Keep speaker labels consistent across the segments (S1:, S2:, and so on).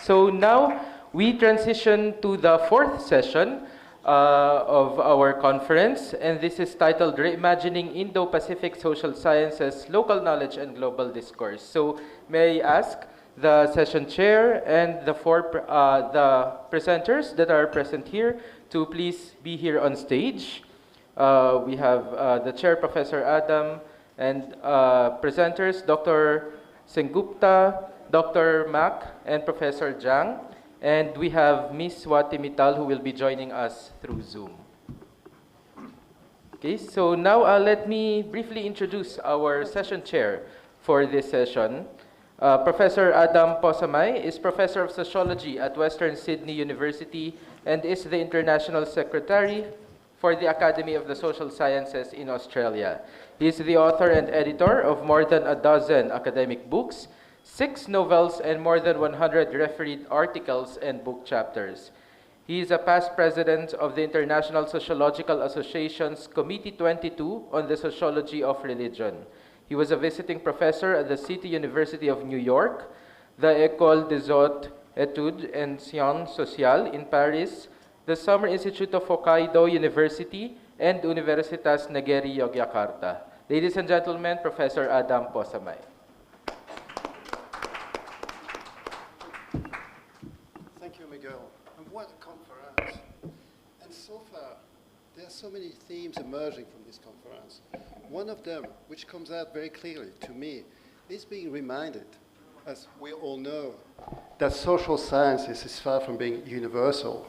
S1: So now we transition to the fourth session of our conference, and this is titled Reimagining Indo-Pacific Social Sciences, Local Knowledge and Global Discourse. So may I ask the session chair and the the presenters that are present here to please be here on stage. We have the chair, Professor Adam, and presenters, Dr. Sengupta, Dr. Mac, and Professor Jiang. And we have Ms. Swati Mittal, who will be joining us through Zoom. Okay, so now let me briefly introduce our session chair for this session. Professor Adam Possamai is Professor of Sociology at Western Sydney University and is the International Secretary for the Academy of the Social Sciences in Australia. He is the author and editor of more than a dozen academic books, 6 novels, and more than 100 refereed articles and book chapters. He is a past president of the International Sociological Association's Committee 22 on the Sociology of Religion. He was a visiting professor at the City University of New York, the École des Hautes Études en Sciences Sociales in Paris, the Summer Institute of Hokkaido University, and Universitas Negeri Yogyakarta. Ladies and gentlemen, Professor Adam Possamai.
S2: Thank you, Miguel. And what a conference. And so far, there are so many themes emerging from this conference. One of them, which comes out very clearly to me, is being reminded, as we all know, that social sciences is far from being universal.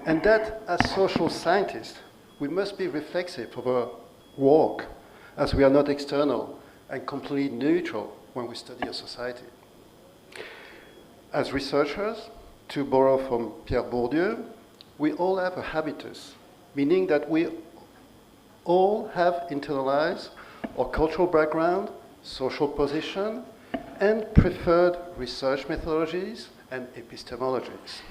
S2: And that, as social scientists, we must be reflexive of our work, as we are not external and completely neutral when we study a society. As researchers, to borrow from Pierre Bourdieu, we all have a habitus, meaning that we all have internalized our cultural background, social position, and preferred research methodologies and epistemologies.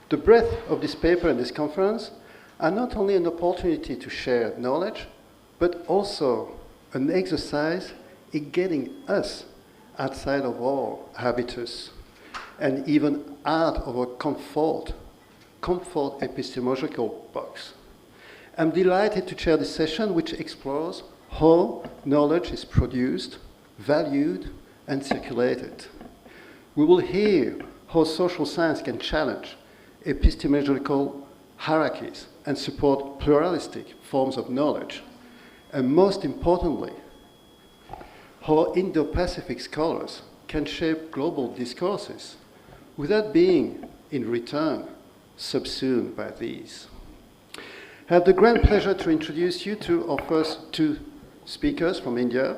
S2: The breadth of this paper and this conference are not only an opportunity to share knowledge, but also an exercise in getting us outside of our habitus and even out of our comfort epistemological box. I'm delighted to chair this session, which explores how knowledge is produced, valued, and circulated. We will hear how social science can challenge epistemological hierarchies and support pluralistic forms of knowledge. And most importantly, how Indo-Pacific scholars can shape global discourses without being, in return, subsumed by these. I have the grand pleasure to introduce you to our first 2 speakers from India,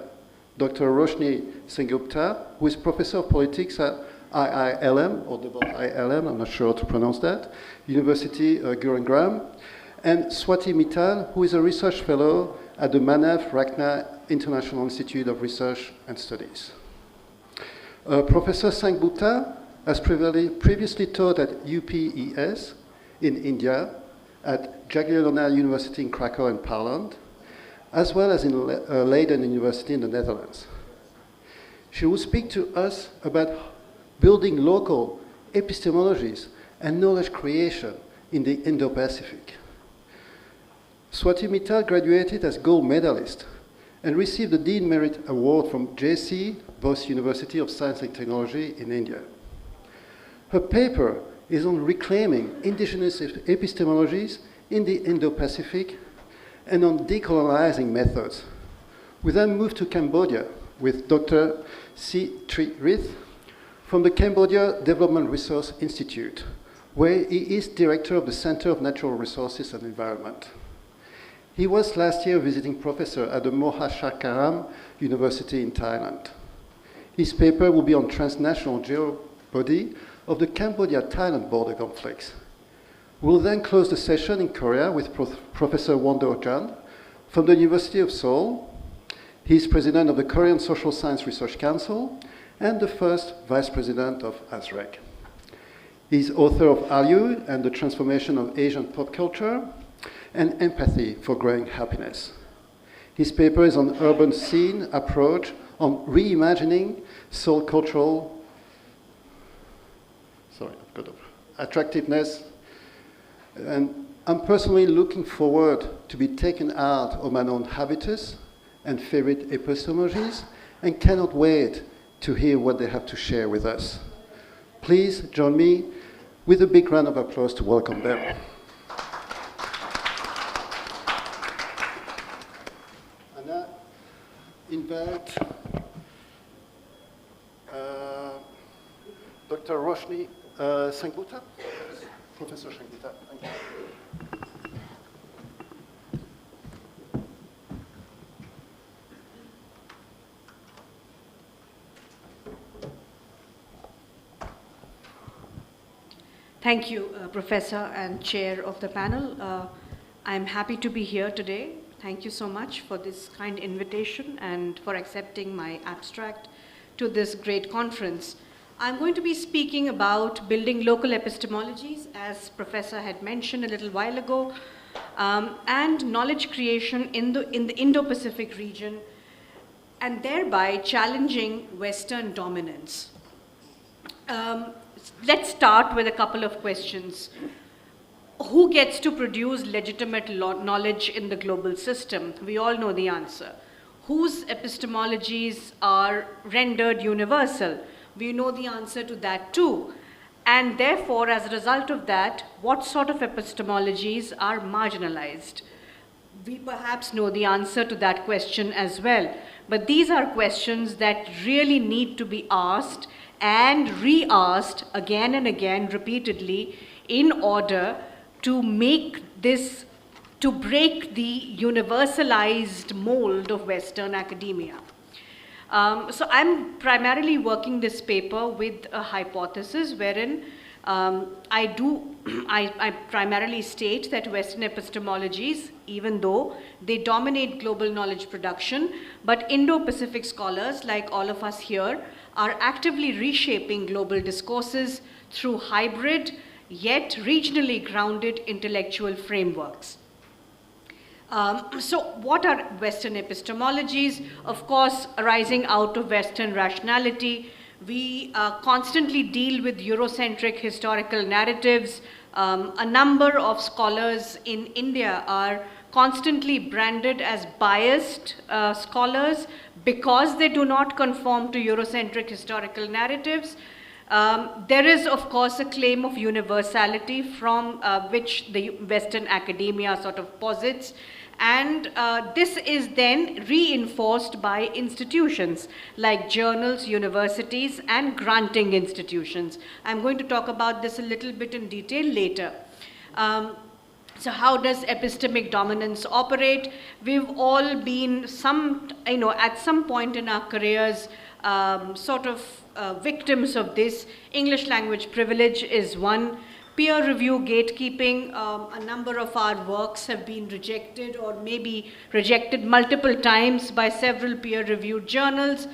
S2: Dr. Roshni Sengupta, who is Professor of Politics at IILM, or double IILM, I'm not sure how to pronounce that, University Gurugram, and Swati Mittal, who is a research fellow at the Manav, Rachna International Institute of Research and Studies. Professor Sengupta has previously taught at UPES in India, at Jagiellonian University in Krakow and Poland, as well as in Leiden University in the Netherlands. She will speak to us about building local epistemologies and knowledge creation in the Indo-Pacific. Swati Mittal graduated as gold medalist and received the Dean Merit Award from JC Bose University of Science and Technology in India. Her paper is on reclaiming indigenous epistemologies in the Indo-Pacific and on decolonizing methods. We then moved to Cambodia with Dr. C. Tri Rith from the Cambodia Development Resource Institute, where he is director of the Center of Natural Resources and Environment. He was last year visiting professor at the Mahachakaram University in Thailand. His paper will be on transnational geobody of the Cambodia-Thailand border conflicts. We'll then close the session in Korea with Professor Won-Do Chan from the University of Seoul. He's president of the Korean Social Science Research Council and the first vice president of AASSREC. He's author of Hallyu and the Transformation of Asian Pop Culture and Empathy for Growing Happiness. His paper is on urban scene approach on reimagining soul cultural attractiveness. And I'm personally looking forward to be taken out of my known habitus and favorite epistemologies, and cannot wait to hear what they have to share with us. Please join me with a big round of applause to welcome them. And I invite Dr. Roshni Sengupta. Professor Sengupta, thank you.
S3: Thank you, Professor and Chair of the panel. I'm happy to be here today. Thank you so much for this kind invitation and for accepting my abstract to this great conference. I'm going to be speaking about building local epistemologies, as Professor had mentioned a little while ago, and knowledge creation in the Indo-Pacific region, and thereby challenging Western dominance. Let's start with a couple of questions. Who gets to produce legitimate knowledge in the global system? We all know the answer. Whose epistemologies are rendered universal? We know the answer to that too. And therefore, as a result of that, what sort of epistemologies are marginalized? We perhaps know the answer to that question as well. But these are questions that really need to be asked and re-asked again and again repeatedly in order to make this, to break the universalized mold of Western academia. So I'm primarily working this paper with a hypothesis wherein I primarily state that Western epistemologies, even though they dominate global knowledge production, but Indo-Pacific scholars, like all of us here, are actively reshaping global discourses through hybrid, yet regionally grounded intellectual frameworks. So what are Western epistemologies? Of course, arising out of Western rationality, we constantly deal with Eurocentric historical narratives. A number of scholars in India are constantly branded as biased scholars because they do not conform to Eurocentric historical narratives. There is, of course, a claim of universality from which the Western academia sort of posits. And this is then reinforced by institutions like journals, universities, and granting institutions. I'm going to talk about this a little bit in detail later. So how does epistemic dominance operate? We've all been at some point in our careers victims of this. English language privilege is one. Peer review gatekeeping, a number of our works have been rejected or maybe rejected multiple times by several peer-reviewed journals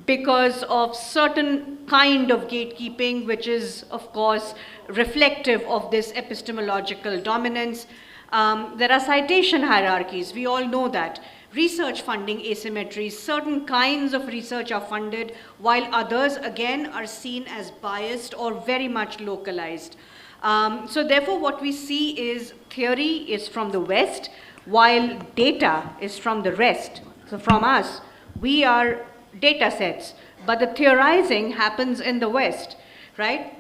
S3: because of certain kind of gatekeeping, which is, of course, reflective of this epistemological dominance. There are citation hierarchies, we all know that. Research funding asymmetries, certain kinds of research are funded, while others, again, are seen as biased or very much localized. So therefore, what we see is theory is from the West, while data is from the rest. So from us, we are data sets, but the theorizing happens in the West, right?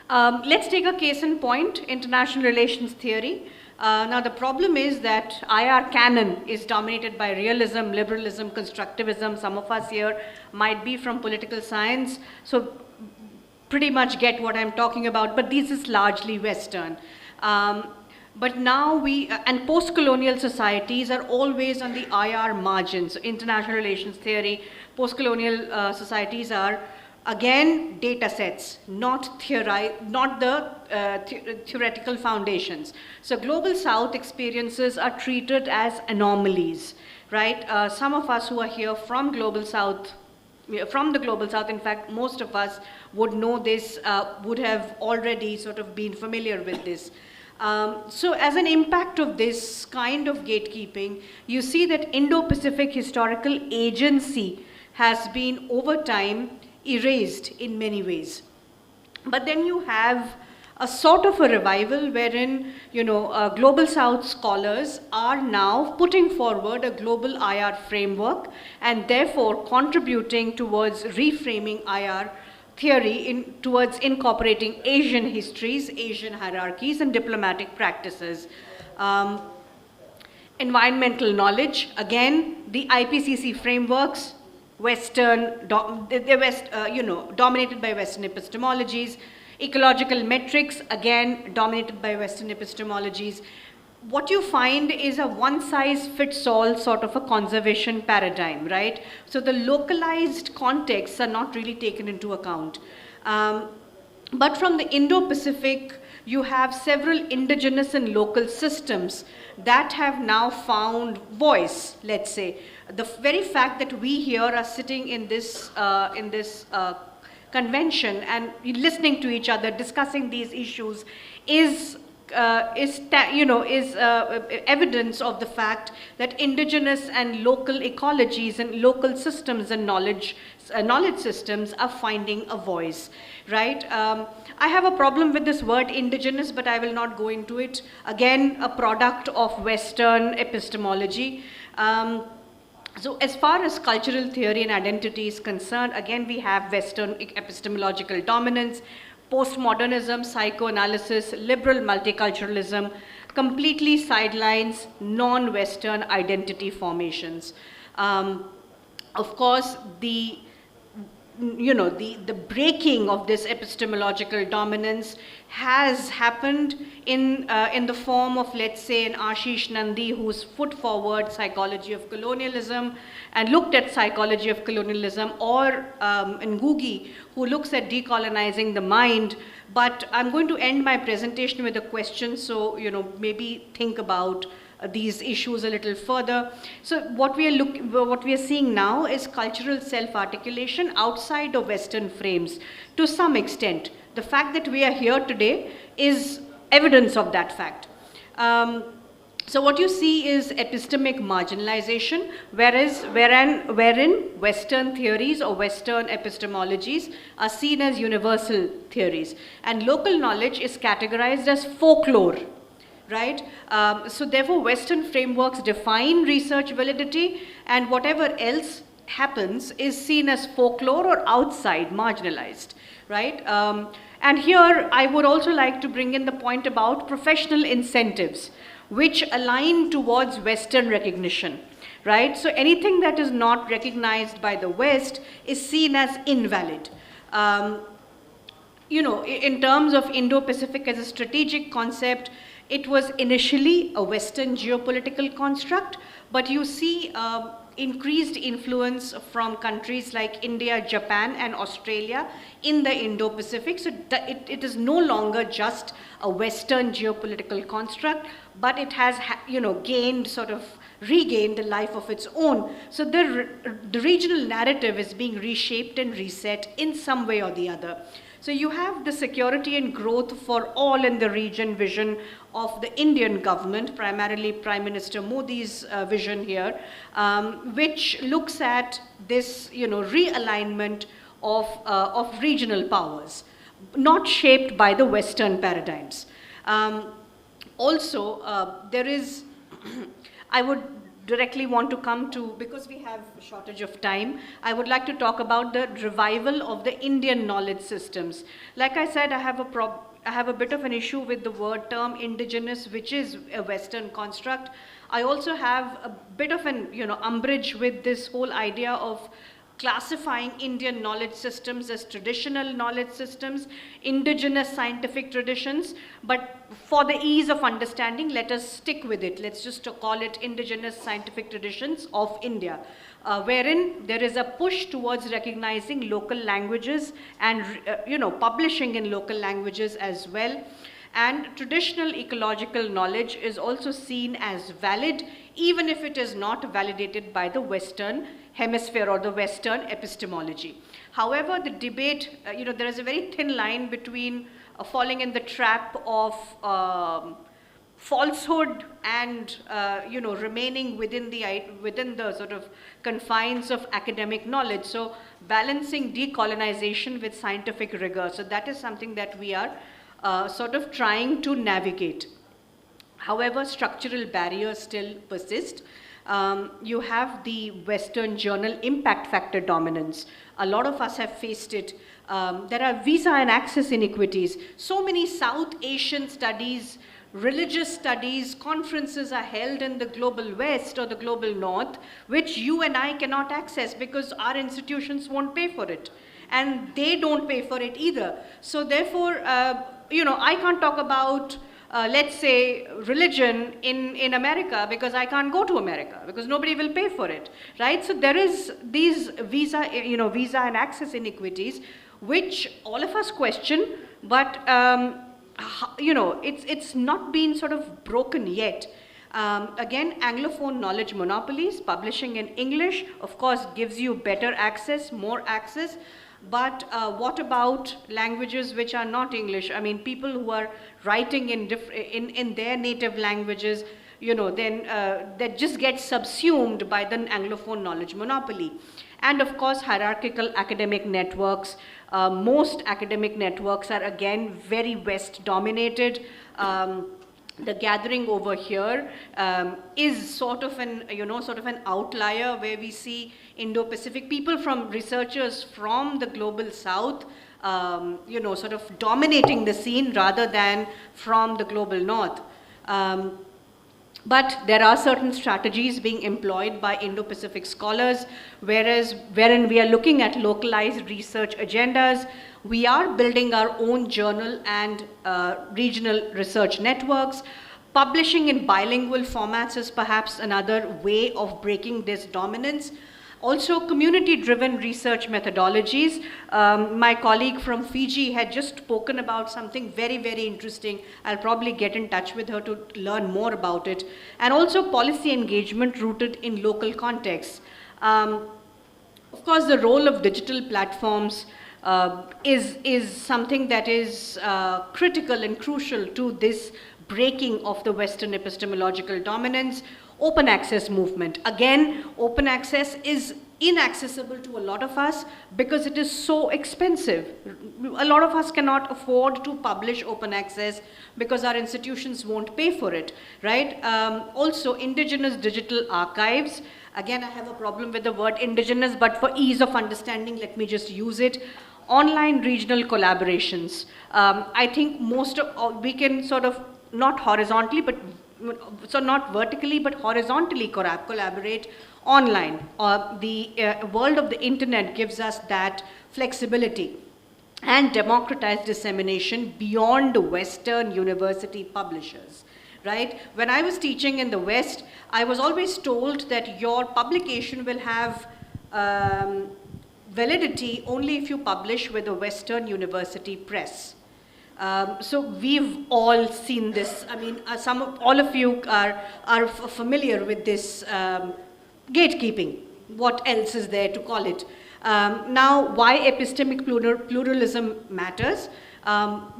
S3: Let's take a case in point, international relations theory. Now the problem is that IR canon is dominated by realism, liberalism, constructivism. Some of us here might be from political science, so pretty much get what I'm talking about, but this is largely Western. But now and post-colonial societies are always on the IR margins. International relations theory, post-colonial societies are, again, data sets, not the theoretical foundations. So Global South experiences are treated as anomalies, right? Some of us who are here from Global South, in fact, most of us would know this, would have already sort of been familiar with this. So as an impact of this kind of gatekeeping, you see that Indo-Pacific historical agency has been over time erased in many ways. But then you have a sort of a revival wherein, Global South scholars are now putting forward a global IR framework and therefore contributing towards reframing IR theory towards incorporating Asian histories, Asian hierarchies, and diplomatic practices. Environmental knowledge, again, the IPCC frameworks, dominated by Western epistemologies. Ecological metrics, again, dominated by Western epistemologies. What you find is a one-size-fits-all sort of a conservation paradigm, right? So the localized contexts are not really taken into account. But from the Indo-Pacific, you have several indigenous and local systems that have now found voice, let's say. The very fact that we here are sitting in this convention and listening to each other, discussing these issues, is evidence of the fact that indigenous and local ecologies and local systems and knowledge systems are finding a voice, right? I have a problem with this word indigenous, but I will not go into it. Again, a product of Western epistemology. So as far as cultural theory and identity is concerned, again, we have Western epistemological dominance, postmodernism, psychoanalysis, liberal multiculturalism, completely sidelines non-Western identity formations. Of course, the breaking of this epistemological dominance has happened in the form of, let's say, an Ashish Nandi, who's put forward psychology of colonialism and looked at psychology of colonialism, or Ngugi, who looks at decolonizing the mind. But I'm going to end my presentation with a question, so maybe think about these issues a little further. So what we are seeing now is cultural self-articulation outside of Western frames to some extent. The fact that we are here today is evidence of that fact. So what you see is epistemic marginalization, wherein Western theories or Western epistemologies are seen as universal theories, and local knowledge is categorized as folklore. Right? So therefore, Western frameworks define research validity, and whatever else happens is seen as folklore or outside, marginalized. Right? And here, I would also like to bring in the point about professional incentives, which align towards Western recognition. Right? So anything that is not recognized by the West is seen as invalid. In terms of Indo-Pacific as a strategic concept, it was initially a Western geopolitical construct, but you see increased influence from countries like India, Japan, and Australia in the Indo-Pacific. So it is no longer just a Western geopolitical construct, but it has regained a life of its own. So the regional narrative is being reshaped and reset in some way or the other. So you have the security and growth for all in the region vision of the Indian government, primarily Prime Minister Modi's vision here, which looks at this, realignment of regional powers, not shaped by the Western paradigms. There is, I would directly want to come to, because we have a shortage of time, I would like to talk about the revival of the Indian knowledge systems. Like I said, I have a bit of an issue with the term indigenous, which is a Western construct. I also have a bit of an umbrage with this whole idea of classifying Indian knowledge systems as traditional knowledge systems, indigenous scientific traditions, but for the ease of understanding, let us stick with it. Let's just call it indigenous scientific traditions of India, wherein there is a push towards recognizing local languages and publishing in local languages as well. And traditional ecological knowledge is also seen as valid, even if it is not validated by the Western hemisphere or the Western epistemology. However, the debate, there is a very thin line between falling in the trap of falsehood and remaining within the sort of confines of academic knowledge. So balancing decolonization with scientific rigor. So that is something that we are sort of trying to navigate. However, structural barriers still persist. You have the Western journal impact factor dominance. A lot of us have faced it. There are visa and access inequities. So many South Asian studies, religious studies, conferences are held in the global West or the global North, which you and I cannot access because our institutions won't pay for it. And they don't pay for it either. So therefore, I can't talk about, let's say, religion in America because I can't go to America because nobody will pay for it, right? So there is these visa and access inequities, which all of us question, but it's not been sort of broken yet. Again, Anglophone knowledge monopolies, publishing in English, of course, gives you better access, more access. But what about languages which are not English? I mean, people who are writing in their native languages, then that just gets subsumed by the Anglophone knowledge monopoly. And of course, hierarchical academic networks. Most academic networks are again very West dominated. The gathering over here is sort of an outlier where we see Indo-Pacific people researchers from the global South, sort of dominating the scene rather than from the global North. But there are certain strategies being employed by Indo-Pacific scholars, wherein we are looking at localized research agendas. We are building our own journal and regional research networks. Publishing in bilingual formats is perhaps another way of breaking this dominance. Also, community-driven research methodologies. My colleague from Fiji had just spoken about something very, very interesting. I'll probably get in touch with her to learn more about it. And also critical engagement rooted in local contexts. Of course, the role of digital platforms is something that is critical and crucial to this breaking of the Western epistemological dominance. Open access movement. Again, open access is inaccessible to a lot of us because it is so expensive. A lot of us cannot afford to publish open access because our institutions won't pay for it, right? Also, indigenous digital archives. Again, I have a problem with the word indigenous, but for ease of understanding, let me just use it. Online regional collaborations. I think we can sort of not horizontally, but so not vertically, but horizontally collaborate online. The world of the internet gives us that flexibility and democratized dissemination beyond Western university publishers, right? When I was teaching in the West, I was always told that your publication will have validity only if you publish with a Western university press. So we've all seen this. I mean, all of you are familiar with this gatekeeping. What else is there to call it? Now, why epistemic pluralism matters?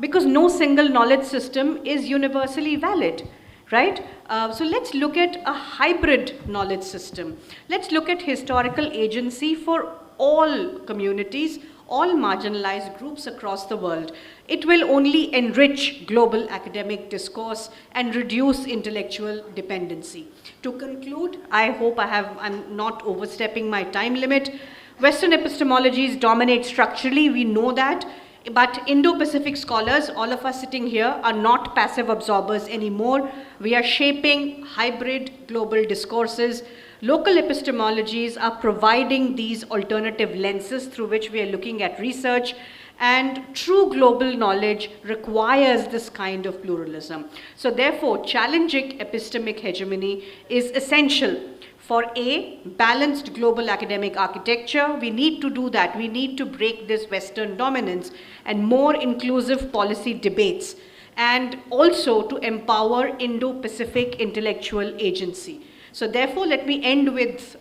S3: Because no single knowledge system is universally valid, right? So let's look at a hybrid knowledge system. Let's look at historical agency for all communities, all marginalized groups across the world. It will only enrich global academic discourse and reduce intellectual dependency. To conclude, I hope I'm not overstepping my time limit. Western epistemologies dominate structurally, we know that, but Indo-Pacific scholars, all of us sitting here, are not passive absorbers anymore. We are shaping hybrid global discourses. Local epistemologies are providing these alternative lenses through which we are looking at research, and true global knowledge requires this kind of pluralism. So therefore, challenging epistemic hegemony is essential. For a balanced global academic architecture, we need to do that. We need to break this Western dominance and more inclusive policy debates, and also to empower Indo-Pacific intellectual agency. So therefore, let me end with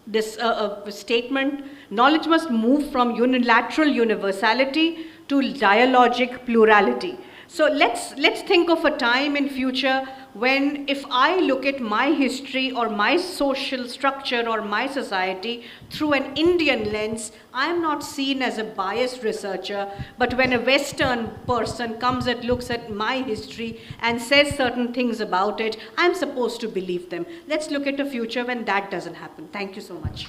S3: this statement. Knowledge must move from unilateral universality to dialogic plurality. So let's think of a time in future when, if I look at my history or my social structure or my society through an Indian lens, I am not seen as a biased researcher, but when a Western person comes and looks at my history and says certain things about it, I'm supposed to believe them. Let's look at a future when that doesn't happen. Thank you so much.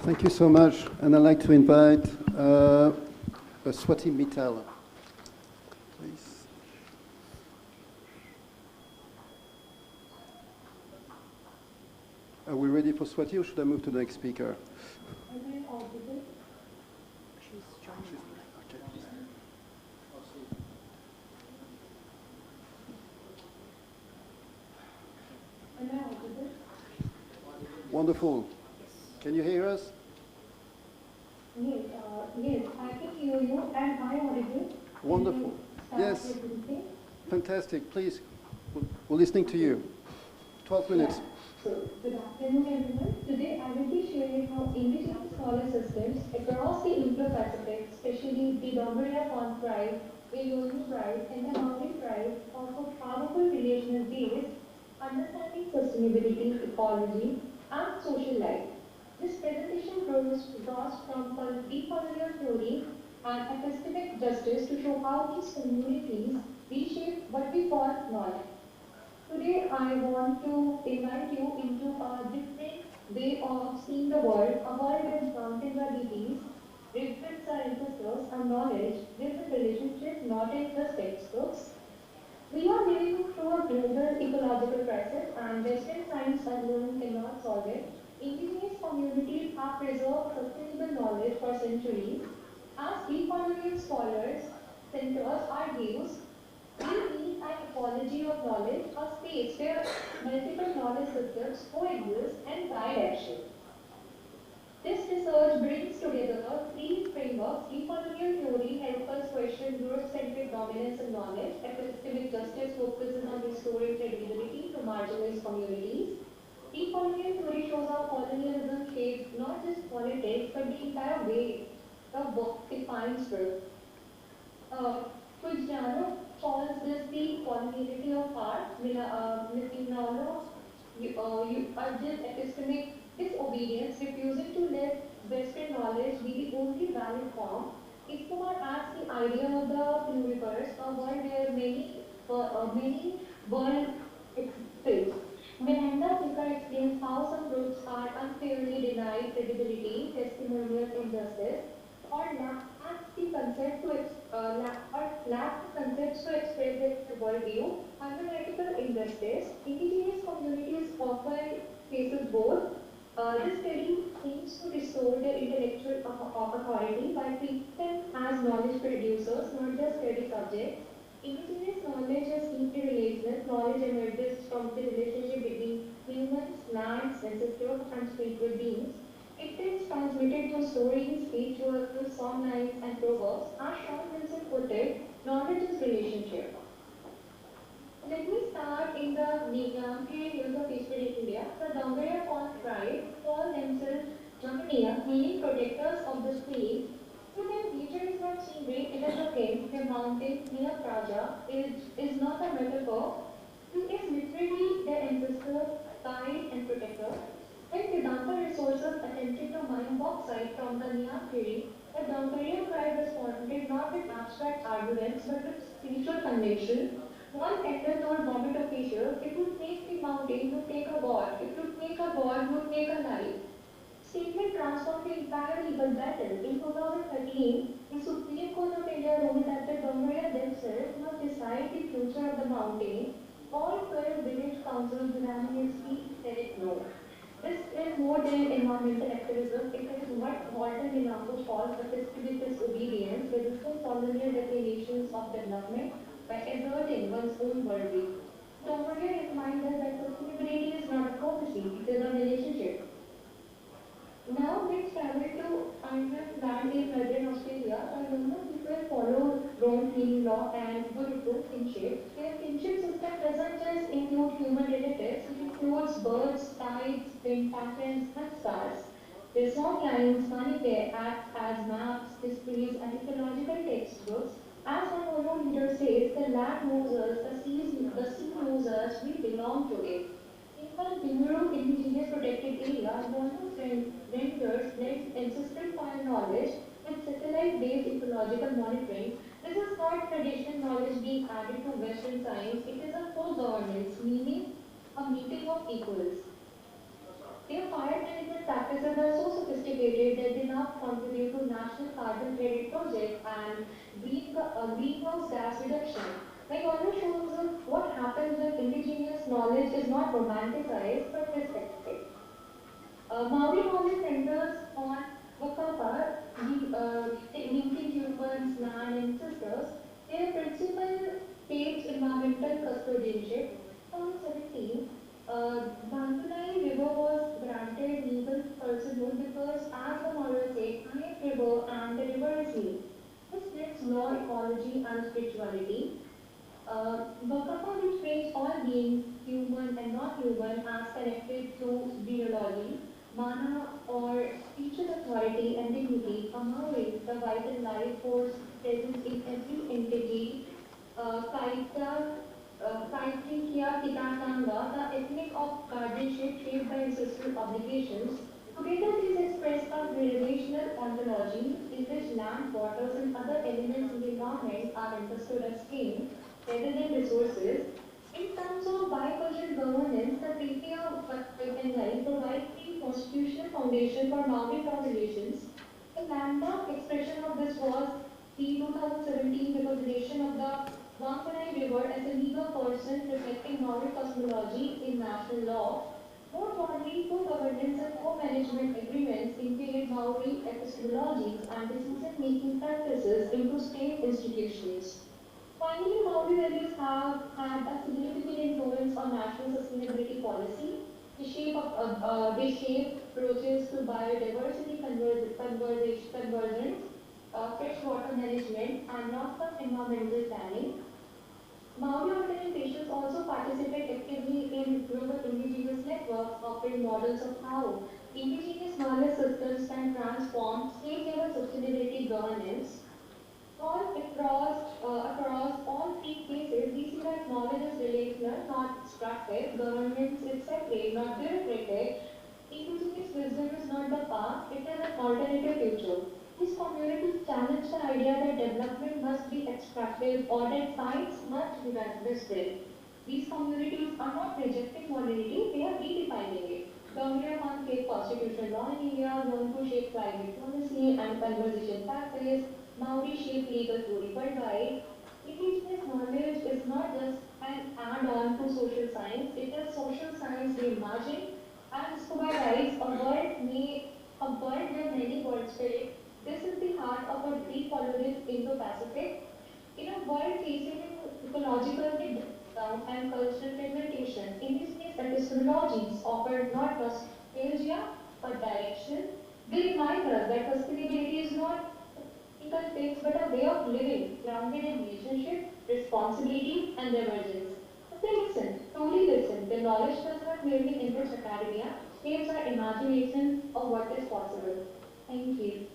S2: Thank you so much. And I'd like to invite Swati Mittal, please. Are we ready for Swati, or should I move to the next speaker? Wonderful. Can you hear us?
S4: Yes, I can hear you, and I audible.
S2: Wonderful. Yes. Fantastic. Please, we're listening to you. 12 minutes.
S4: So, good afternoon, everyone. Today, I will be sharing how Indigenous scholar systems across the Indo-Pacific, especially the Dongoria Pond tribe, Elohim tribe, and the Maori tribe, offer powerful relational based understanding sustainability, ecology, and social life. This presentation draws from decolonial theory and epistemic justice to show how these communities reshape what we call knowledge. Today, I want to invite you into a different way of seeing the world, a world where mountains are deities, rivers are ancestors, and knowledge lives in relationship, not in just textbooks. We are living through a global ecological crisis, and Western science alone cannot solve it. Indigenous communities have preserved sustainable knowledge for centuries. As decolonial scholars, centers argues, we need an ecology of knowledge, a space where multiple knowledge systems coexist and guide action. This research brings together three frameworks. Decolonial theory helps us question Eurocentric dominance of knowledge. Epistemic justice focuses on restoring credibility to marginalized communities. Decolonial theory shows how colonialism shaped not just politics, but the entire way the book defines truth. Pugliano calls this the coloniality of heart. Milano urges epistemic disobedience, refusing to let Western knowledge be the only valid form. Iskumar adds the idea of the pluriverse, a world where many world exist. Miranda Picker explains how some groups are unfairly denied credibility, testimonial injustice, or lack the concepts to express their worldview, unethical injustice. Indigenous communities often faces both. This study aims to restore their intellectual authority by treating them as knowledge producers, not just study subjects. Indigenous knowledge is deeply relational. Knowledge emerges from the relationship between humans, lands, ancestors, and spiritual beings. It is transmitted through stories, rituals, songlines, and proverbs. As Sean Wilson put it, knowledge is relationship. Let me start in the Gurugram areas of Eastern India. The Dongoria Pond tribe call themselves Jamaniya, meaning protectors of the stream. To them, nature is not scenery, it is a king. The mountain near Praja is not a metaphor. He is literally their ancestor, guide, and protector. When Vedanta resources attempted to mine bauxite from the Niyakiri, the Dongoria tribe responded not with abstract arguments but with spiritual conviction. One elder told government officials, it would take the mountain to take a god. It would take a god, would take a life. Statement transformed the entire legal battle. In 2013, the Supreme Court of India ruled that the Dongoria themselves must decide the future of the mountain. All 12 village councils unanimously said it no. This is more than environmental activism. It is what Walter Minato calls epistemic disobedience, resisting colonial declarations of development by asserting one's own worldview. Dongoria reminds us that sustainability is not a prophecy, it is a relationship. Now let's travel to Ireland land in Northern Australia. A number of people follow Rome cleaning law and Gurugram kinship. Their kinship system doesn't just include human relatives, it includes birds, tides, wind patterns, and stars. Their song lines, Manipur, act as as maps, displays, and ecological textbooks. As one Olo leader says, the land knows us, the sea knows us, we belong to it. In one Gurugram indigenous protected area, Manav vendors blend ancestral fire knowledge with satellite-based ecological monitoring. This is not traditional knowledge being added to Western science, it is a co-governance, meaning a meeting of equals. Their fire management practices are so sophisticated that they now contribute to national carbon credit project and greenhouse gas reduction. Like Honor shows what happens when indigenous knowledge is not romanticized but respected. Maori knowledge centers on Wakapa, linking humans, land, and sisters. Their principle takes environmental custodianship. In 2017, Bantunai River was granted legal personhood because, as the model says, I am river and the river is me. This blends law, ecology, and spirituality. Wakapa, which frames all beings, human and not human, as connected through genealogy, mana or spiritual authority and dignity, Amauri, the vital life force present in every entity, Kaikrikia Kitatanga, the ethnic of guardianship shaped by ancestral obligations. Together these express a relational ontology in which land, waters, and other elements in the environment are understood as kin rather than resources. In terms of bicultural governance, the Treaty of Biennial provides the constitutional foundation for Maori relations. The landmark expression of this was the 2017 recognition of the Wangpanai River as a legal person reflecting Maori cosmology in national law. More broadly, co-governance and co-management agreements integrate Maori epistemologies and decision-making practices into state institutions. Finally, Maori values have had a significant influence on national sustainability policy. They shape approaches to biodiversity convergence, freshwater management, and long-term environmental planning. Maori organizations also participate actively in global indigenous networks, offering models of how indigenous knowledge systems can transform state-level sustainability governance. Across all three cases, we see that knowledge is relational, not extractive. Governance is separate, not bureaucratic. Indigenous wisdom is not the past, it is an alternative future. These communities challenge the idea that development must be extractive or that science must be vested. These communities are not rejecting modernity, they are redefining it. Gambia can shape constitutional law in India, Nonku shape climate policy and conversation practice, Maori shape legal theory worldwide. Indigenous knowledge is not just an add-on to social science, it is social science reimagined. As Escobar writes, a world where many worlds fit. This is the heart of a decolonising Indo-Pacific. In a world facing ecological breakdown and cultural fragmentation, indigenous epistemologies offer not nostalgia but direction. They remind us that sustainability is not a fix but a way of living, grounded in relationship, responsibility, and divergence. If they listen, truly listen, the knowledge does not merely enrich academia, shapes our imagination of what is possible. Thank you.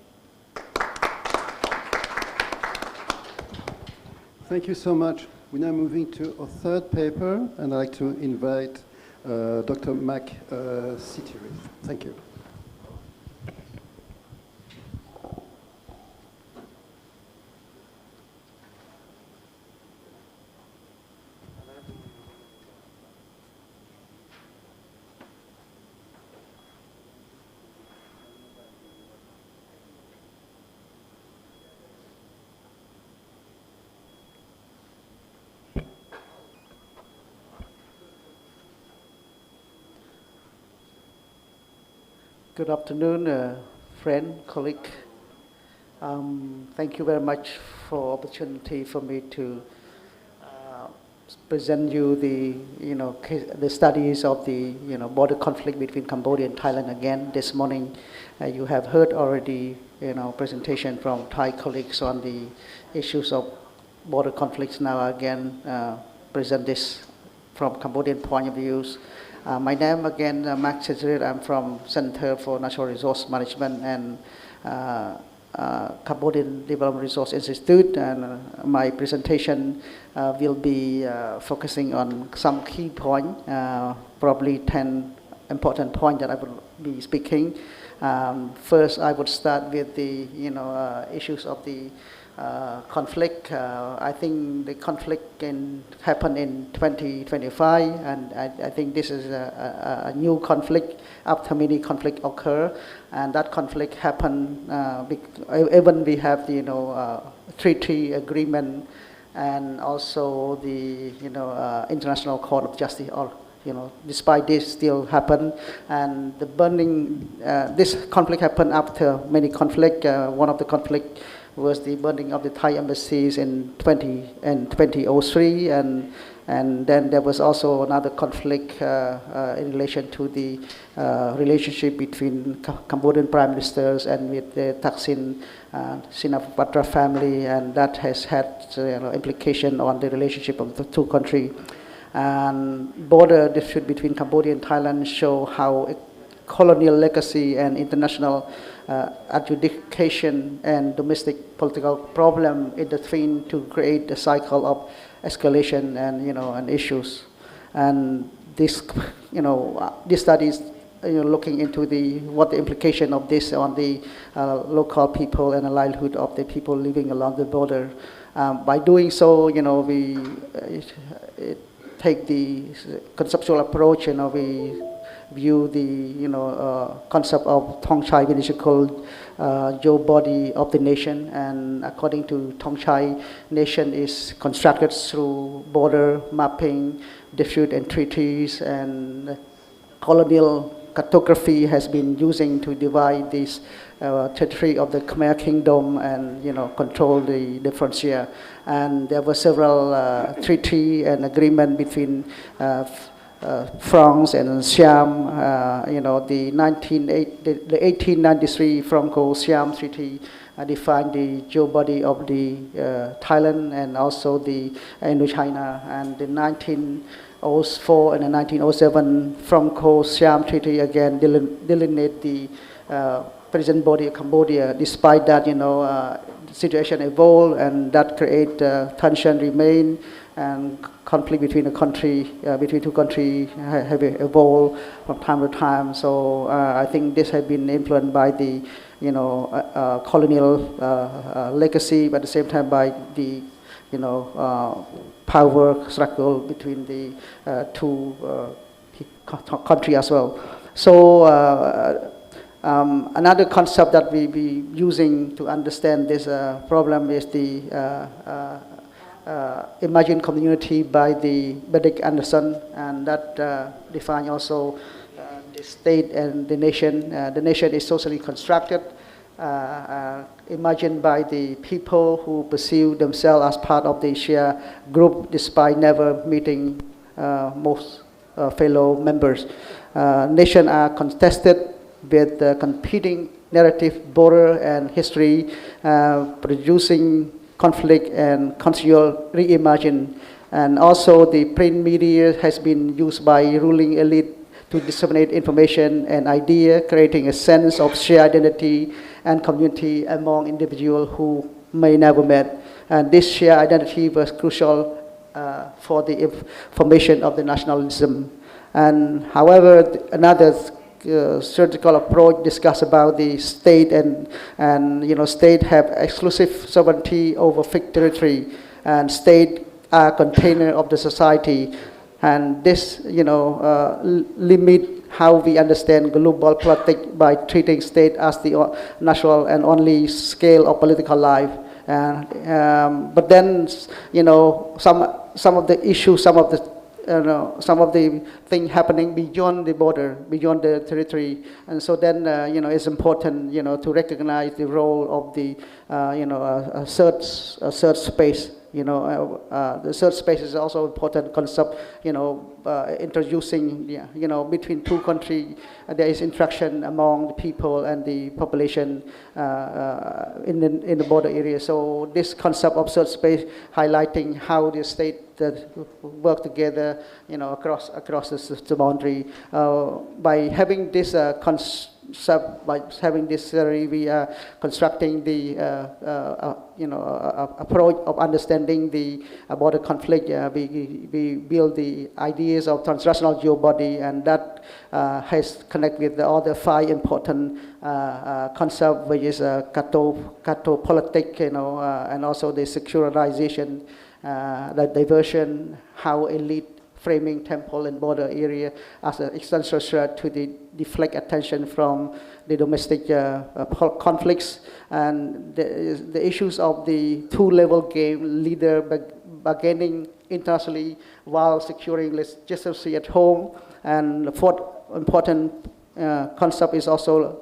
S2: Thank you so much. We're now moving to a third paper, and I'd like to invite Dr. Mac Sitiri. Thank you.
S5: Good afternoon, friend, colleague. Thank you very much for opportunity for me to present you the studies of the border conflict between Cambodia and Thailand again. This morning, you have heard already presentation from Thai colleagues on the issues of border conflicts. Now again present this from Cambodian point of views. My name again, Max Cesare. I'm from Center for Natural Resource Management, and Cambodian Development Resource Institute, and my presentation will be focusing on some key points, probably 10 important points that I will be speaking. First, I would start with the issues of the conflict. I think the conflict can happen in 2025, and I think this is a new conflict after many conflicts occur, and that conflict happened even we have the treaty agreement and also the International Court of Justice. Or despite this still happen, and the burning. This conflict happened after many conflict. One of the conflict was the burning of the Thai embassies in 2003, and then there was also another conflict in relation to the relationship between Cambodian prime ministers and with the Thaksin Shinawatra family, and that has had implication on the relationship of the two countries. And border dispute between Cambodia and Thailand show how colonial legacy and international adjudication and domestic political problem intertwine to create a cycle of escalation and issues. And this studies looking into what the implication of this on the local people and the livelihood of the people living along the border. By doing so, we take the conceptual approach. We view the concept of Thongchai Municipal Geo-body of the nation, and according to Thongchai, nation is constructed through border mapping, dispute and treaties, and colonial cartography has been using to divide this territory of the Khmer Kingdom and control the frontier. And there were several treaty and agreement between France and Siam. The 1893 Franco-Siam Treaty defined the geo-body of the Thailand and also the Indochina, and the 1904 and the 1907 Franco-Siam Treaty again delineate the present body of Cambodia. Despite that, the situation evolved, and that create tension remain, and conflict between two countries have evolved from time to time. So I think this has been influenced by the colonial legacy, but at the same time by the power struggle between the two countries as well. So another concept that we be using to understand this problem is the imagined community by the Benedict Anderson, and that defines also the state and the nation. The nation is socially constructed, imagined by the people who perceive themselves as part of the shared group despite never meeting most fellow members. Nations are contested with competing narrative, border and history, producing conflict and continual reimagine. And also the print media has been used by ruling elite to disseminate information and idea, creating a sense of shared identity and community among individuals who may never met. And this shared identity was crucial for the formation of the nationalism. And however, another surgical approach discuss about the state and state have exclusive sovereignty over fixed territory, and state are container of the society, and this limit how we understand global politics by treating state as the natural and only scale of political life. But then some of the issues, some of the things happening beyond the border, beyond the territory, and so then it's important to recognize the role of the a search space. The search space is also important concept. Introducing between two countries, there is interaction among the people and the population in the border area. So this concept of search space highlighting how the state that work together, across the boundary. By having this by having this theory, we are constructing the approach of understanding the border conflict. We build the ideas of transnational geobody, and that has connect with the other 5 important concepts, which is cartopolitic, and also the secularization, the diversion, how elite framing temple and border area as an existential threat to deflect attention from the domestic conflicts, and the issues of the 2-level game, leader bargaining internationally while securing legitimacy at home. And the 4th important concept is also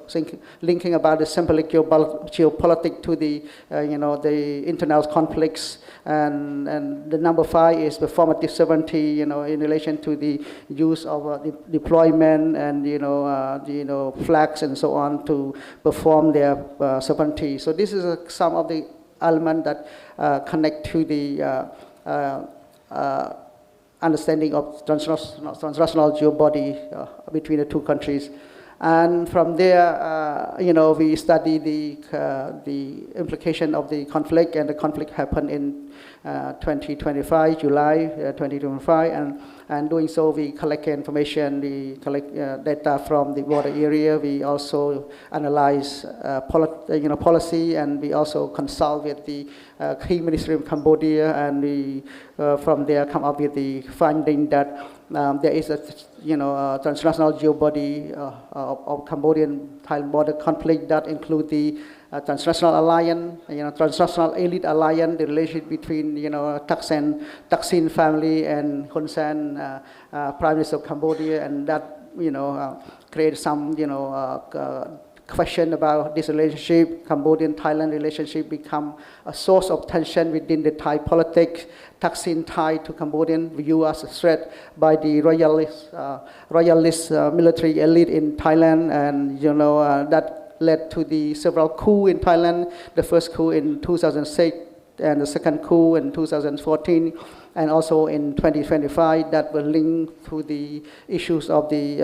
S5: linking about the symbolic geopolitics to the the internal conflicts, and the number 5 is performative sovereignty, in relation to the use of deployment and flags and so on to perform their sovereignty. So this is some of the elements that connect to the understanding of transnational geobody between the 2 countries. And from there, we study the implication of the conflict, and the conflict happened in 2025, July 2025, and doing so, we collect information, we collect data from the border area. We also analyze policy, and we also consult with the key ministry of Cambodia, and we from there come up with the finding that there is a transnational geobody of Cambodian-Thailand border conflict that include the transnational alliance, transnational elite alliance, the relationship between Thaksin family and Hun Sen, Prime Minister of Cambodia, and that creates some question about this relationship. Cambodian-Thailand relationship become a source of tension within the Thai politics. Thaksin tied to Cambodian view as a threat by the royalist military elite in Thailand, and that led to the several coups in Thailand. The first coup in 2006, and the second coup in 2014, and also in 2025, that will link to the issues of the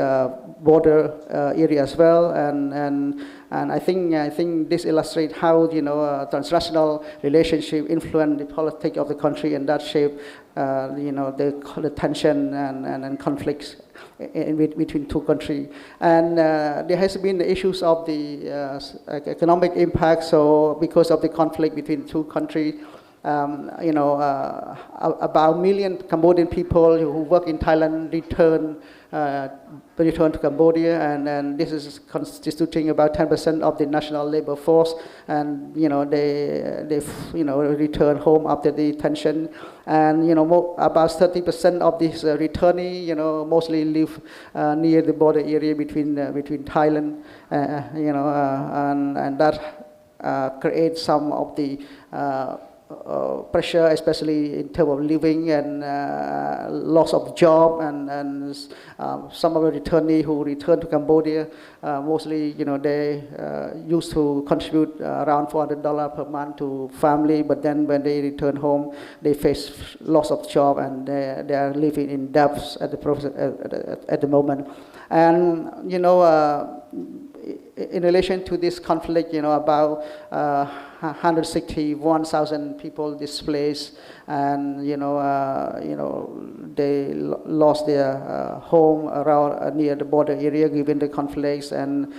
S5: border area as well. And I think this illustrates how transnational relationship influence the politics of the country, and that shape the tension and conflicts between 2 countries. And there has been the issues of the economic impact. So because of the conflict between 2 countries, about 1 million Cambodian people who work in Thailand return to Cambodia, and this is constituting about 10% of the national labor force, and they return home after the tension, and about 30% of these returnees mostly live near the border area between Thailand, and that creates some of the pressure, especially in terms of living and loss of job, and some of the returnees who return to Cambodia, mostly they used to contribute around $400 per month to family, but then when they return home, they face loss of job, and they are living in debts at the moment. And in relation to this conflict, about 161,000 people displaced, and they lost their home around near the border area given the conflicts, and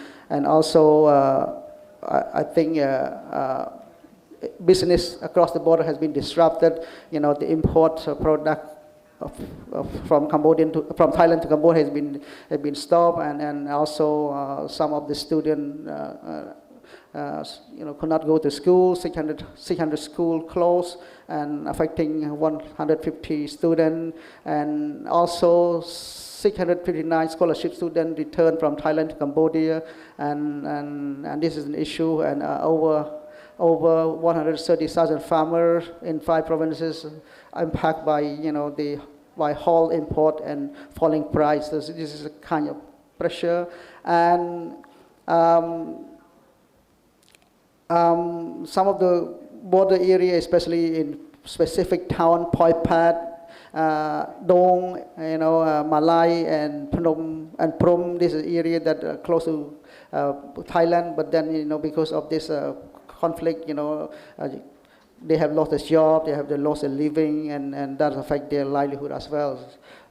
S5: also I think business across the border has been disrupted. The import product from Thailand to Cambodia has been stopped, and also some of the students could not go to school. 600 schools closed, and affecting 150 students, and also 659 scholarship students returned from Thailand to Cambodia, and this is an issue, and over 130,000 farmers in 5 provinces impacted by whole import and falling prices. This is a kind of pressure, and some of the border area, especially in specific town, Poi Pat, Dong, Malai, and Phnom and Prom. This is an area that are close to Thailand, but then, because of this conflict, they have lost their job, they have lost their living, and that affects their livelihood as well.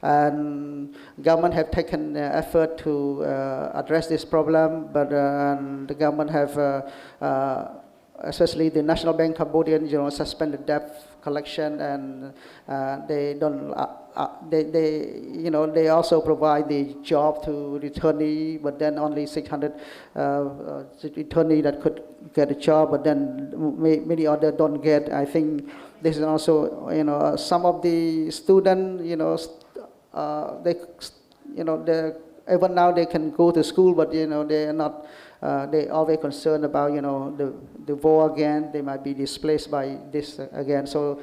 S5: And government have taken effort to address this problem, but the government have, especially the National Bank Cambodian, suspended debt collection, and they don't. They also provide the job to returnee, but then only 600 returnee that could get a job, but then many others don't get. I think this is also, some of the students, even now they can go to school, but they are not. They always concerned about the war again. They might be displaced by this again. So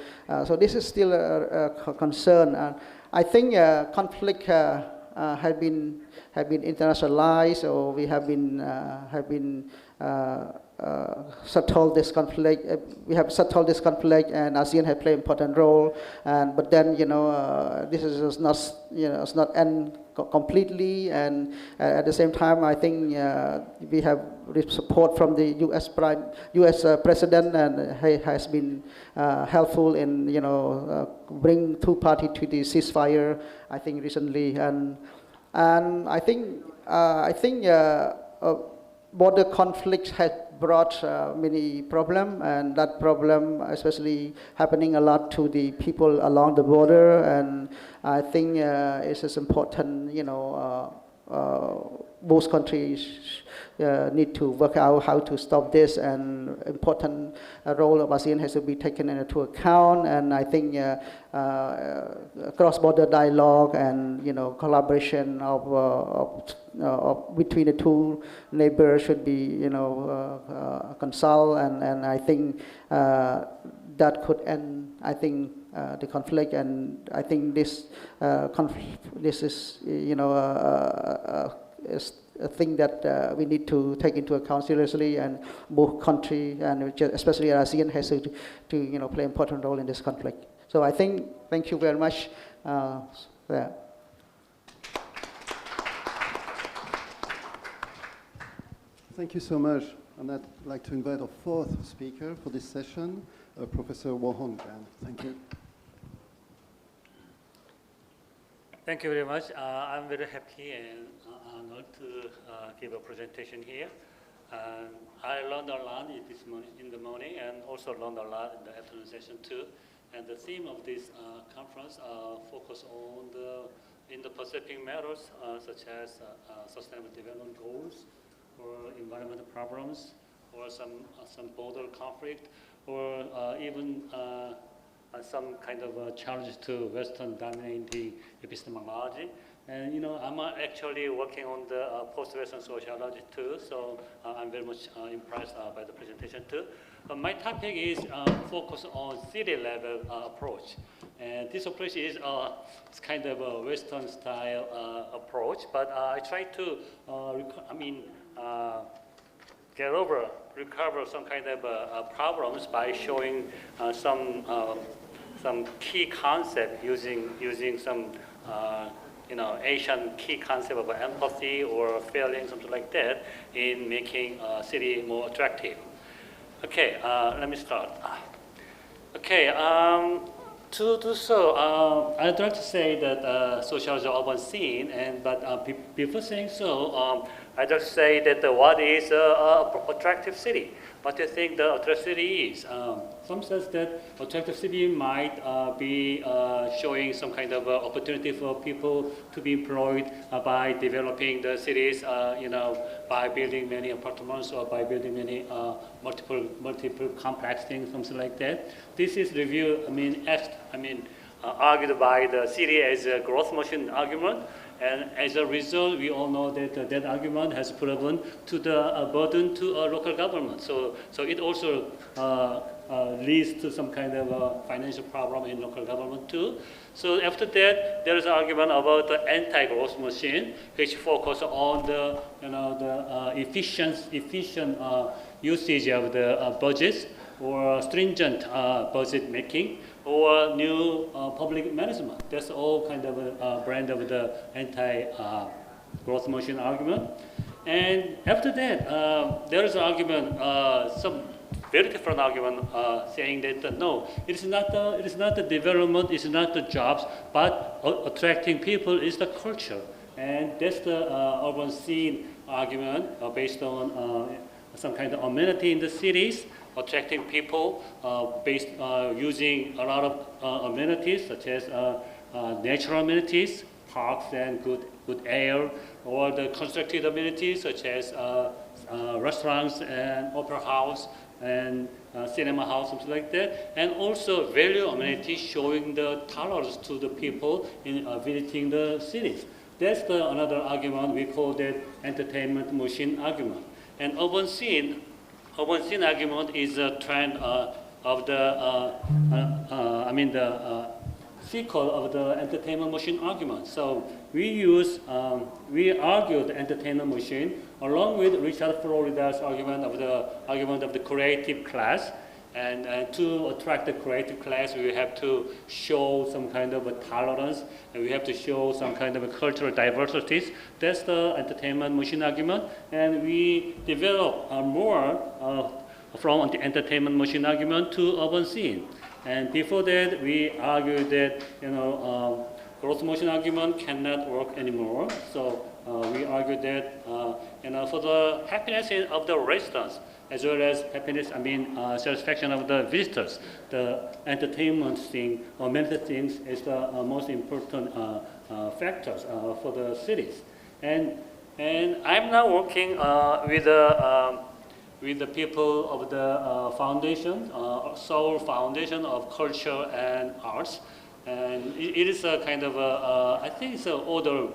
S5: this is still a concern. I think conflict have been internationalized, or we have been settled this conflict. We have settled this conflict, and ASEAN has played an important role. But then this is not it's not end completely. And at the same time, I think we have support from the U.S. President, and he has been helpful in bring two parties to the ceasefire. I think recently, and I think border conflict has brought many problems, and that problem especially happening a lot to the people along the border. And I think it's as important, both countries need to work out how to stop this, and important role of ASEAN has to be taken into account. And I think cross-border dialogue and collaboration of between the two neighbors should be consult, and I think that could end, I think, the conflict. And I think this this is is a thing that we need to take into account seriously, and both countries, and especially ASEAN, has to play an important role in this conflict. So I think, thank you very much.
S2: Thank you so much. And I'd like to invite our fourth speaker for this session, Professor Wohon Gan. Thank you.
S6: Thank you very much. I'm very happy and honored to give a presentation here. I learned a lot in the morning, and also learned a lot in the afternoon session too. And the theme of this conference focus on the Indo-Pacific matters such as sustainable development goals, or environmental problems, or some border conflict, or even some kind of challenge to Western dominating epistemology. And I'm actually working on the post-Western sociology too, so I'm very much impressed by the presentation too. My topic is focus on city-level approach. And this approach is it's kind of a Western style approach, but I try to, recover some kind of problems by showing some key concept using some Asian key concept of empathy or feeling, something like that, in making a city more attractive. Okay, let me start. Okay, to do so, I'd like to say that sociology is urban scene, but before saying so, I'd like to say that what is an attractive city? What do you think the attractive city is? Some says that attractive city might be showing some kind of opportunity for people to be employed by developing the cities, by building many apartments or by building many multiple complex things, something like that. This is argued by the city as a growth machine argument. And as a result, we all know that that argument has proven to the burden to local government. So it also leads to some kind of financial problem in local government too. So after that, there is an argument about the anti-growth machine, which focus on the efficient usage of the budgets, or stringent budget making, or new public management. That's all kind of a brand of the anti-growth motion argument. And after that, there is an argument, some very different argument, saying that no, it is not the development, it is not the jobs, but attracting people is the culture, and that's the urban scene argument based on some kind of amenity in the cities, attracting people based using a lot of amenities such as natural amenities, parks and good air, or the constructed amenities such as restaurants and opera house and cinema house, something like that, and also value amenities showing the tolerance to the people in visiting the cities. That's another argument. We call that entertainment machine argument. And urban scene argument is a trend of the sequel of the entertainment machine argument. So we argue the entertainment machine along with Richard Florida's argument of the creative class, and to attract the creative class, we have to show some kind of a tolerance, and we have to show some kind of a cultural diversities. That's the entertainment machine argument, and we develop more from the entertainment machine argument to urban scene. And before that, we argued that growth motion argument cannot work anymore. So we argued that for the happiness of the residents as well as happiness, satisfaction of the visitors, the entertainment thing or mental things is the most important factors for the cities. And I'm now working with the people of the foundation, Seoul Foundation of Culture and Arts. And it is a kind of I think it's an order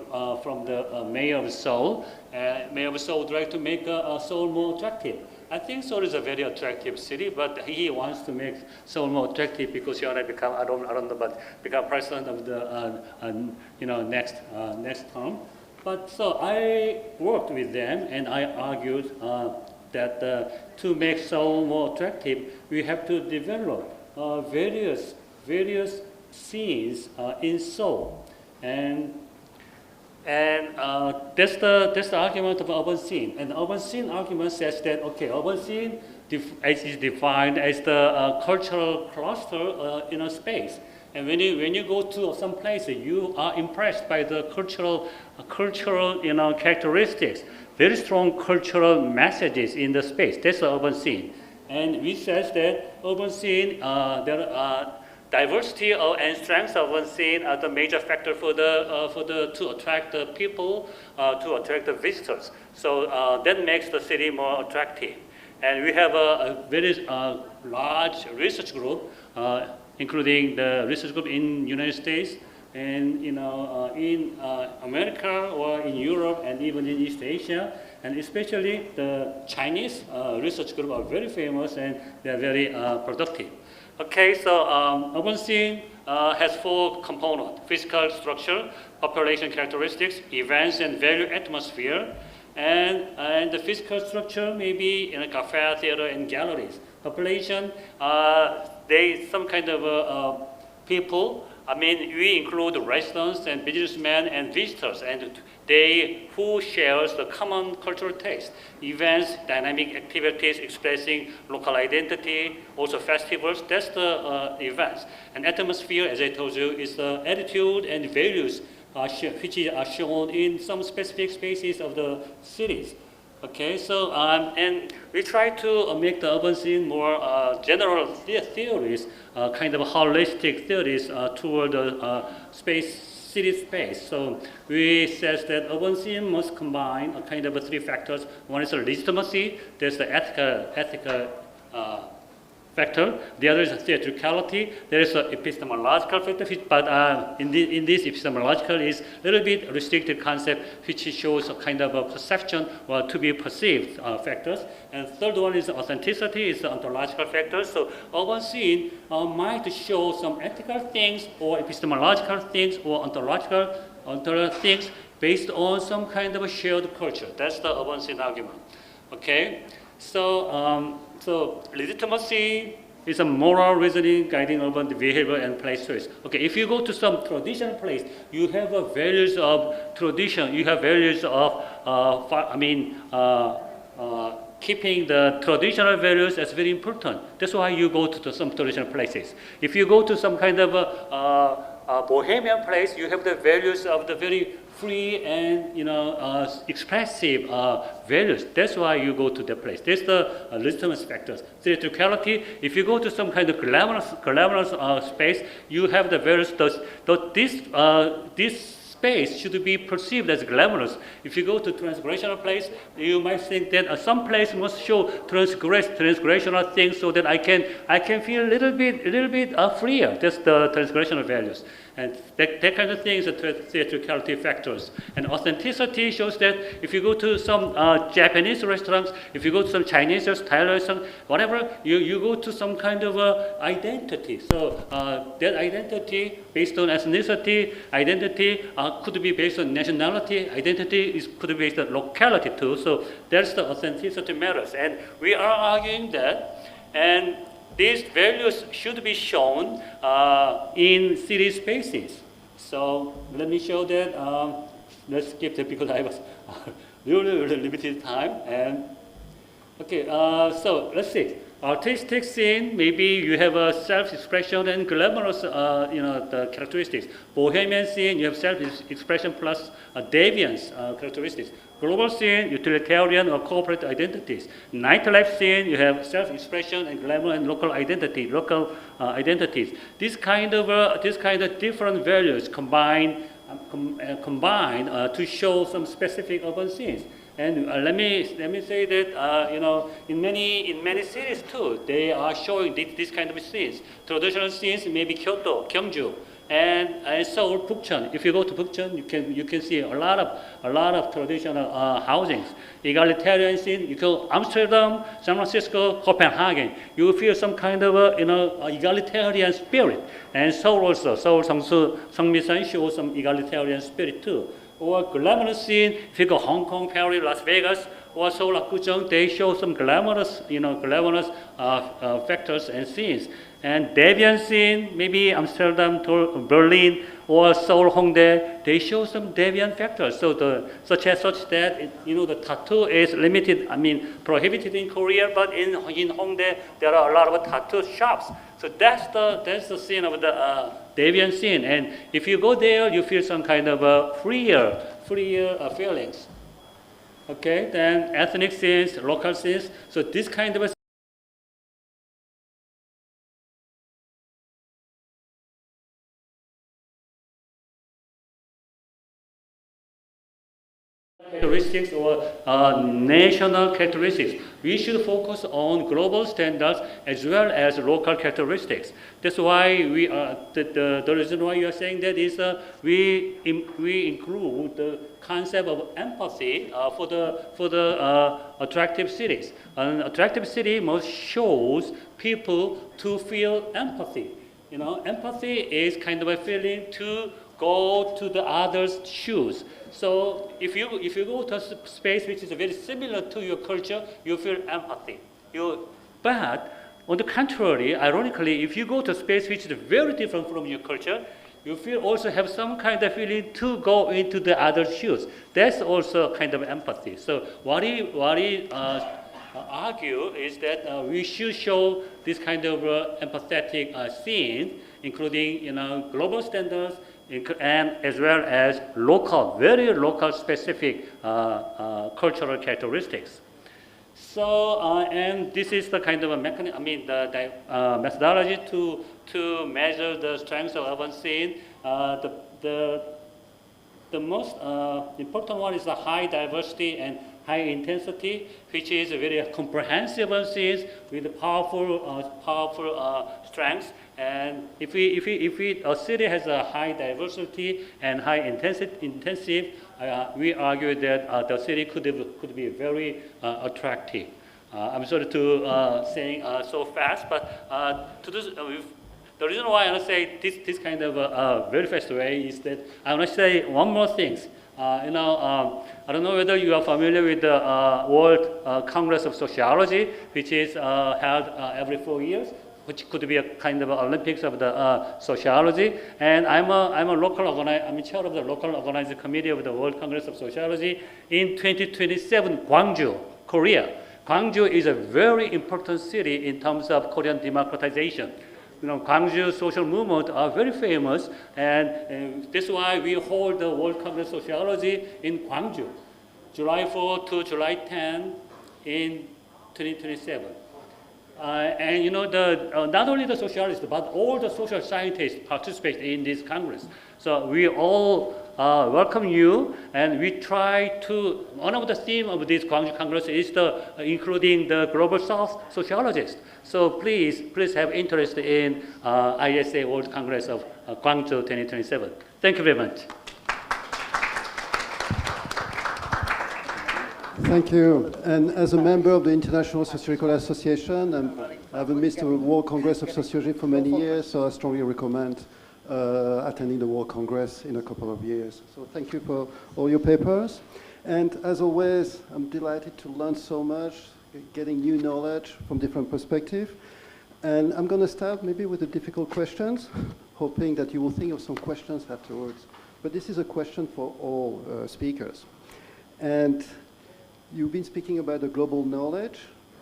S6: from the mayor of Seoul. Mayor of Seoul would like to make Seoul more attractive. I think Seoul is a very attractive city, but he wants to make Seoul more attractive because he want to become, I don't know, but become president of the next term. But so I worked with them and I argued that to make Seoul more attractive, we have to develop various scenes in Seoul, and that's the argument of urban scene. And the urban scene argument says that urban scene is defined as the cultural cluster in a space. And when you go to some place, you are impressed by the cultural characteristics, very strong cultural messages in the space. That's the urban scene. And we says that urban scene, there are diversity and strength of urban scene are the major factor to attract the people, to attract the visitors. So that makes the city more attractive. And we have a very large research group, including the research group in United States, and in America or in Europe and even in East Asia, and especially the Chinese research group are very famous and they are very productive. Okay, so urban scene has 4 components: physical structure, population characteristics, events and value atmosphere, and the physical structure may be in a cafe, theater, and galleries. Population, they some kind of people. We include residents and businessmen and visitors, and they who shares the common cultural taste. Events, dynamic activities expressing local identity, also festivals, that's the events. And atmosphere, as I told you, is the attitude and values which are shown in some specific spaces of the cities. Okay, so and we try to make the urban scene more general theories, kind of holistic theories toward the city space. So we says that urban scene must combine a kind of 3 factors. One is the legitimacy. There's the ethical factor. The other is the theatricality. There is an epistemological factor, but in this epistemological is a little bit restricted concept, which shows a kind of a perception or to be perceived factors. And third one is authenticity, is the ontological factor. So urban scene might show some ethical things or epistemological things or ontological things based on some kind of a shared culture. That's the urban scene argument. Okay, so so legitimacy It's a moral reasoning guiding urban behavior and place choice. Okay, if you go to some traditional place, you have values of tradition. You have values of, keeping the traditional values as very important. That's why you go to some traditional places. If you go to some kind of a bohemian place, you have the values of the very free and expressive values. That's why you go to that place. That's the litmus factors. Theatricality. If you go to some kind of glamorous space, you have the values. This space should be perceived as glamorous. If you go to transgressional place, you might think that some place must show transgressional things so that I can feel a little bit freer. That's the transgressional values. And that kind of thing is the theatricality factors. And authenticity shows that if you go to some Japanese restaurants, if you go to some Chinese or Thai restaurant, whatever, you go to some kind of identity. So that identity based on ethnicity, identity could be based on nationality, identity could be based on locality too. So that's the authenticity matters. And we are arguing that, and these values should be shown in city spaces. So let me show that. Let's skip that because I was really limited time. And okay, so let's see. Artistic scene, maybe you have a self-expression and glamorous, the characteristics. Bohemian scene, you have self-expression plus deviance characteristics. Global scene, utilitarian or corporate identities. Nightlife scene, you have self-expression and glamour and local identities. This kind of different values combine to show some specific urban scenes. And let me say that in many cities too, they are showing this kind of scenes. Traditional scenes, maybe Kyoto, Gyeongju, and Seoul, Bukchon. If you go to Bukchon, you can see a lot of traditional housings. Egalitarian scene, you go Amsterdam, San Francisco, Copenhagen. You feel some kind of egalitarian spirit. And Seoul also, Seoul Seongmisan shows some egalitarian spirit too. Or glamorous scene, if you go Hong Kong, Paris, Las Vegas, or Seoul, Apgujeong, they show some glamorous factors and scenes. And deviant scene, maybe Amsterdam, Berlin, or Seoul, Hongdae, they show some deviant factors. So such that the tattoo is limited, prohibited in Korea, but in Hongdae there are a lot of tattoo shops. So that's the scene of the deviant scene. And if you go there, you feel some kind of freer feelings. Okay, then ethnic scenes, local scenes. So this kind of characteristics or national characteristics. We should focus on global standards as well as local characteristics. That's why we are the reason why you are saying that is we include the concept of empathy for the attractive cities. An attractive city must shows people to feel empathy. Empathy is kind of a feeling to go to the other's shoes. So if you go to a space which is very similar to your culture, you feel empathy. But on the contrary, ironically, if you go to a space which is very different from your culture, you also have some kind of feeling to go into the other's shoes. That's also kind of empathy. So what he argue is that we should show this kind of empathetic scene, including global standards, and as well as very local specific cultural characteristics. So, and this is the kind of a mechanism, the methodology to measure the strength of urban scene. The most important one is the high diversity and high intensity, which is a very comprehensive scenes with powerful strengths. And if a city has a high diversity and high intensive, we argue that the city could be very attractive. I'm sorry to saying so fast, but to this, the reason why I want to say this kind of very fast way is that I want to say one more thing. I don't know whether you are familiar with the World Congress of Sociology, which is held every 4 years. which could be a kind of Olympics of the sociology. And I'm chair of the local organizing committee of the World Congress of Sociology in 2027, Gwangju, Korea. Gwangju is a very important city in terms of Korean democratization. Gwangju social movement are very famous, and this is why we hold the World Congress of Sociology in Gwangju, July 4 to July 10 in 2027. And not only the socialists, but all the social scientists participate in this Congress. So we all welcome you, and we try to, one of the themes of this Gwangju Congress is including the Global South sociologists. So please have interest in ISA World Congress of Gwangju 2027. Thank you very much.
S2: Thank you. And as a member of the International Sociological Association, I haven't missed a World Congress of Sociology for many years, so I strongly recommend attending the World Congress in a couple of years. So thank you for all your papers. And as always, I'm delighted to learn so much, getting new knowledge from different perspectives. And I'm going to start maybe with the difficult questions, hoping that you will think of some questions afterwards. But this is a question for all speakers. And you've been speaking about the global knowledge,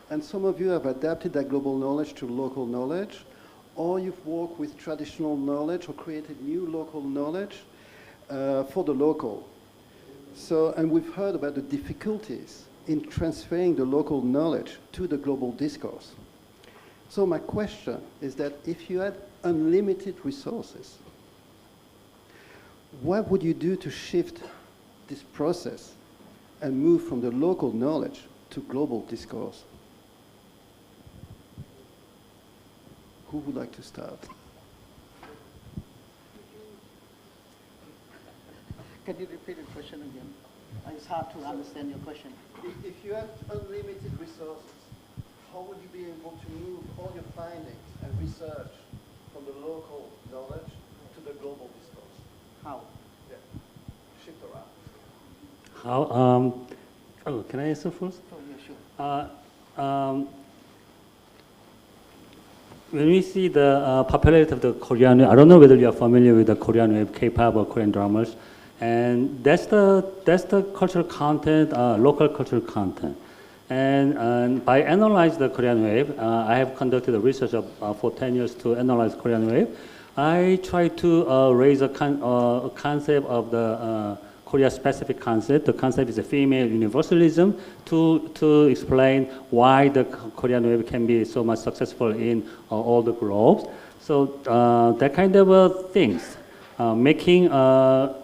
S2: and some of you have adapted that global knowledge to local knowledge, or you've worked with traditional knowledge or created new local knowledge for the local. So, and we've heard about the difficulties in transferring the local knowledge to the global discourse. So my question is that if you had unlimited resources, what would you do to shift this process and move from the local knowledge to global discourse? Who would like to start?
S5: Can you repeat the question again? It's hard to understand your question.
S2: If you had unlimited resources, how would you be able to move all your findings and research from the local knowledge to the global discourse?
S5: How?
S2: Yeah. Shift around.
S6: How? Can I answer first?
S5: Oh, yeah, sure.
S6: When we see the popularity of the Korean, I don't know whether you are familiar with the Korean wave, K-pop or Korean dramas, and that's the cultural content, local cultural content. And by analyze the Korean wave, I have conducted a research for 10 years to analyze Korean wave. I try to raise a concept of the Korea-specific concept. The concept is a female universalism to explain why the Korean wave can be so much successful in all the globes. So that kind of things, making a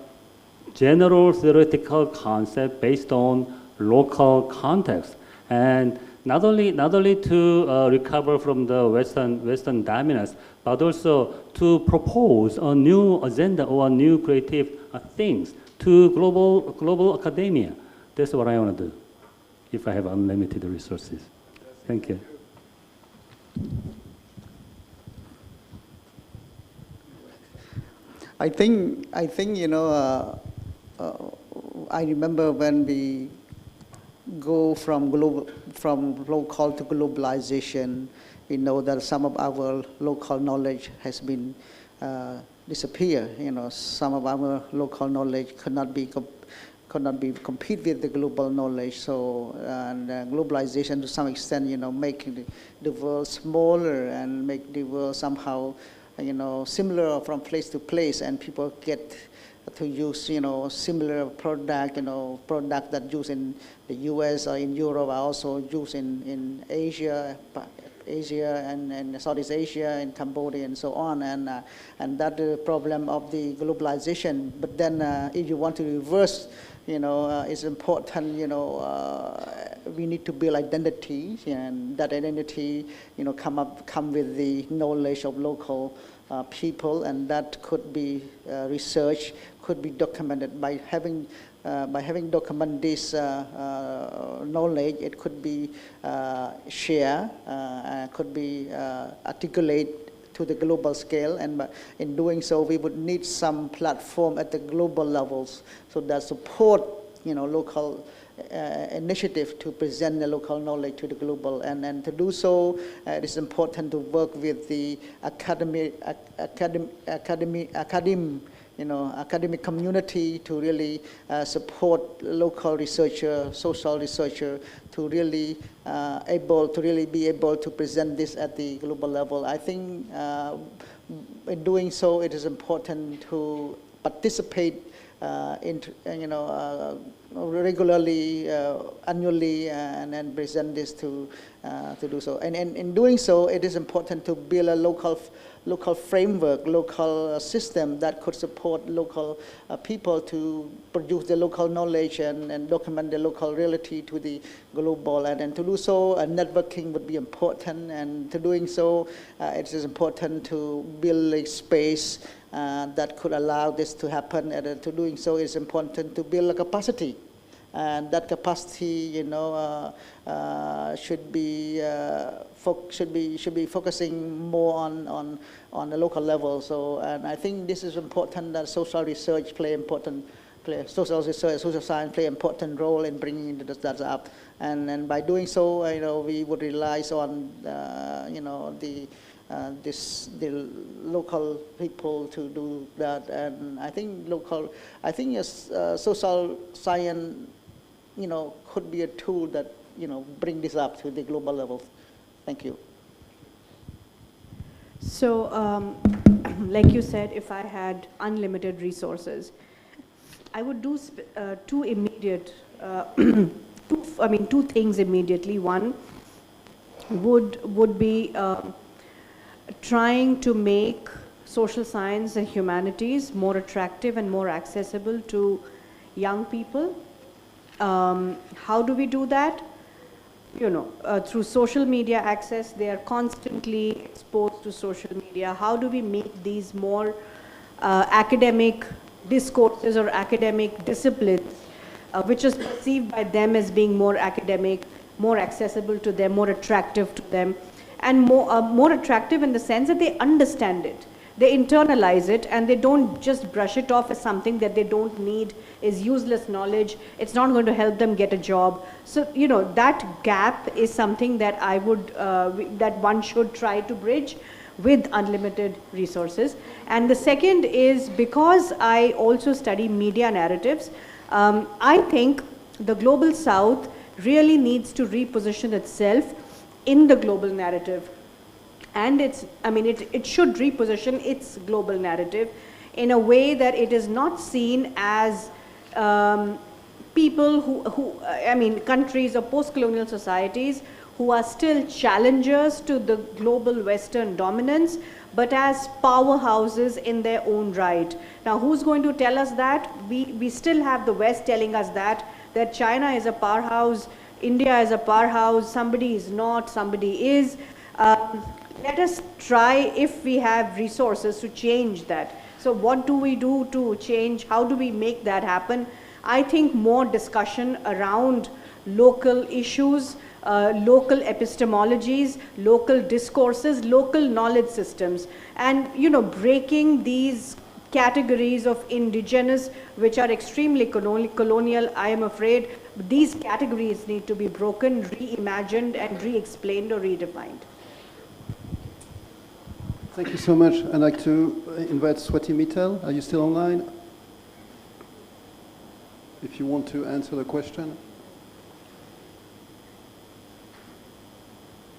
S6: general theoretical concept based on local context, and not only to recover from the Western dominance, but also to propose a new agenda or new creative things to global academia. That's what I want to do, if I have unlimited resources. Thank you.
S5: I think I remember when we go from local to globalization, we know that some of our local knowledge has been disappear. Some of our local knowledge could not be compete with the global knowledge. So and globalization to some extent, making the world smaller and make the world somehow, similar from place to place, and people get to use, similar product, product that used in the U.S. or in Europe are also used in Asia and Southeast Asia and Cambodia and so on, and that the problem of the globalization. But then if you want to reverse, it's important, we need to build identity, and that identity, come with the knowledge of local people, and that could be research, could be documented by having documented this knowledge. It could be shared, could be articulate to the global scale, and in doing so, we would need some platform at the global levels so that support local initiative to present the local knowledge to the global, and to do so, it is important to work with the academic community to really support local researcher, social researcher, to really be able to present this at the global level. I think in doing so, it is important to participate regularly, annually, and then present this to do so. And in doing so, it is important to build a local framework, local system that could support local people to produce the local knowledge and document the local reality to the global. And to do so, networking would be important. And to doing so, it is important to build a space that could allow this to happen. And to doing so, it's important to build a capacity. And that capacity, should be focusing more on the local level. So, and I think this is important that social research social science play an important role in bringing that up. And by doing so, we would rely on the local people to do that. And I think social science, could be a tool that, bring this up to the global level. Thank you.
S3: So, like you said, if I had unlimited resources, I would do two things immediately. One would be trying to make social science and humanities more attractive and more accessible to young people. How do we do that? Through social media access. They are constantly exposed to social media. How do we make these more academic discourses or academic disciplines, which is perceived by them as being more academic, more accessible to them, more attractive to them, and more attractive in the sense that they understand it. They internalize it, and they don't just brush it off as something that they don't need, is useless knowledge, it's not going to help them get a job. So, that gap is something that I would, that one should try to bridge with unlimited resources. And the second is, because I also study media narratives, I think the Global South really needs to reposition itself in the global narrative. And it should reposition its global narrative in a way that it is not seen as people countries or post-colonial societies who are still challengers to the global Western dominance, but as powerhouses in their own right. Now, who's going to tell us that? We still have the West telling us that China is a powerhouse, India is a powerhouse, somebody is not, somebody is. Let us try, if we have resources, to change that. So what do we do to change? How do we make that happen? I think more discussion around local issues, local epistemologies, local discourses, local knowledge systems, and breaking these categories of indigenous, which are extremely colonial. I am afraid these categories need to be broken, reimagined, and re-explained or redefined.
S2: Thank you so much. I'd like to invite Swati Mittal. Are you still online? If you want to answer the question.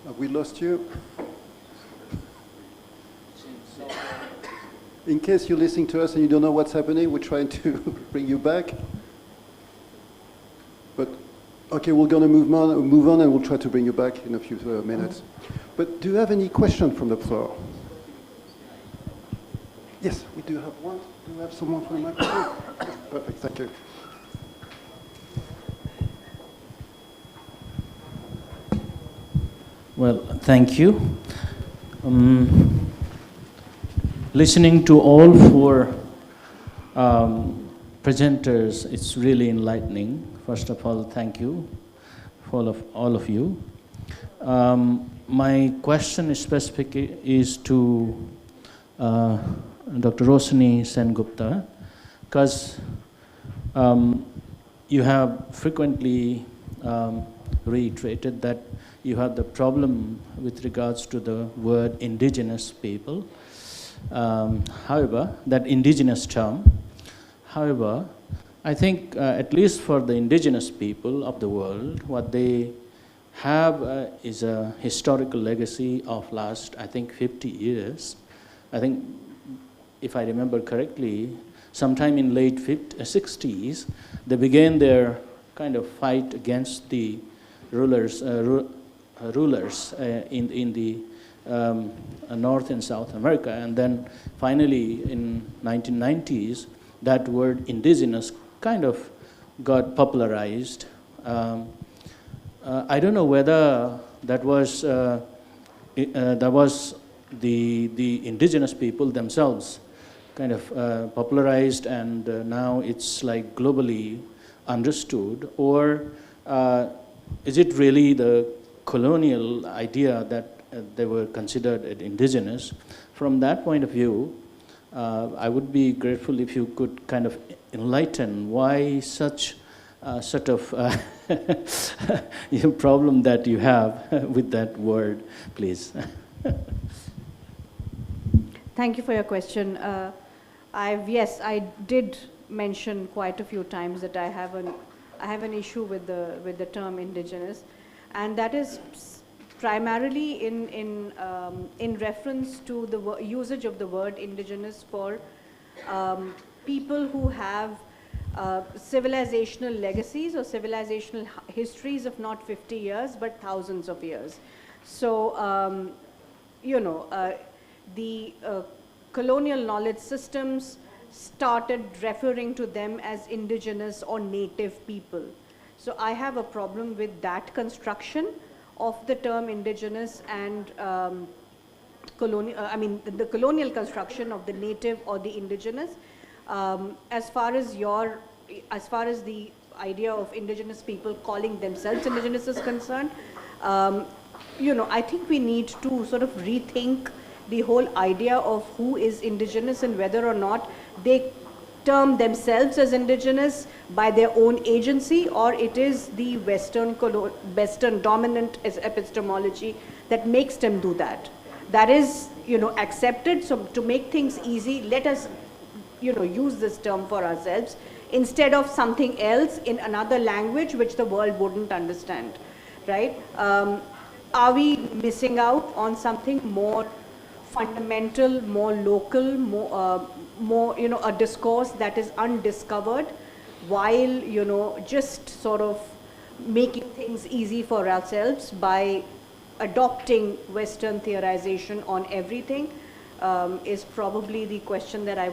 S2: Have we lost you? In case you're listening to us and you don't know what's happening, we're trying to bring you back. But okay, we're going to move on, and we'll try to bring you back in a few minutes. But do you have any question from the floor? Yes, we do have one. Do we have someone from the microphone? Perfect, thank you.
S7: Well, thank you. Listening to all four presenters, it's really enlightening. First of all, thank you for all of you. My question specific is to Dr. Roshni Sengupta, because you have frequently reiterated that you have the problem with regards to the word indigenous people. However, that indigenous term, however, I think at least for the indigenous people of the world, what they have is a historical legacy of last, I think, 50 years. I think, if I remember correctly, sometime in late 60s, they began their kind of fight against the rulers in the North and South America, and then finally in 1990s, that word indigenous kind of got popularized. I don't know whether that was the indigenous people themselves kind of popularized, and now it's like globally understood, or is it really the colonial idea that they were considered indigenous? From that point of view, I would be grateful if you could kind of enlighten why such sort of problem that you have with that word, please.
S3: Thank you for your question. Yes, I did mention quite a few times that I have an issue with the term indigenous, and that is primarily in reference to the usage of the word indigenous for people who have civilizational legacies or civilizational histories of not 50 years but thousands of years. So, the colonial knowledge systems started referring to them as indigenous or native people. So I have a problem with that construction of the term indigenous and the colonial construction of the native or the indigenous. As far as the idea of indigenous people calling themselves indigenous is concerned, I think we need to sort of rethink the whole idea of who is indigenous and whether or not they term themselves as indigenous by their own agency, or it is the Western dominant epistemology that makes them do that. That is, accepted. So to make things easy, let us, use this term for ourselves instead of something else in another language which the world wouldn't understand, right? Are we missing out on something more fundamental, more local, more a discourse that is undiscovered, while just sort of making things easy for ourselves by adopting Western theorization on everything, is probably the question that I'd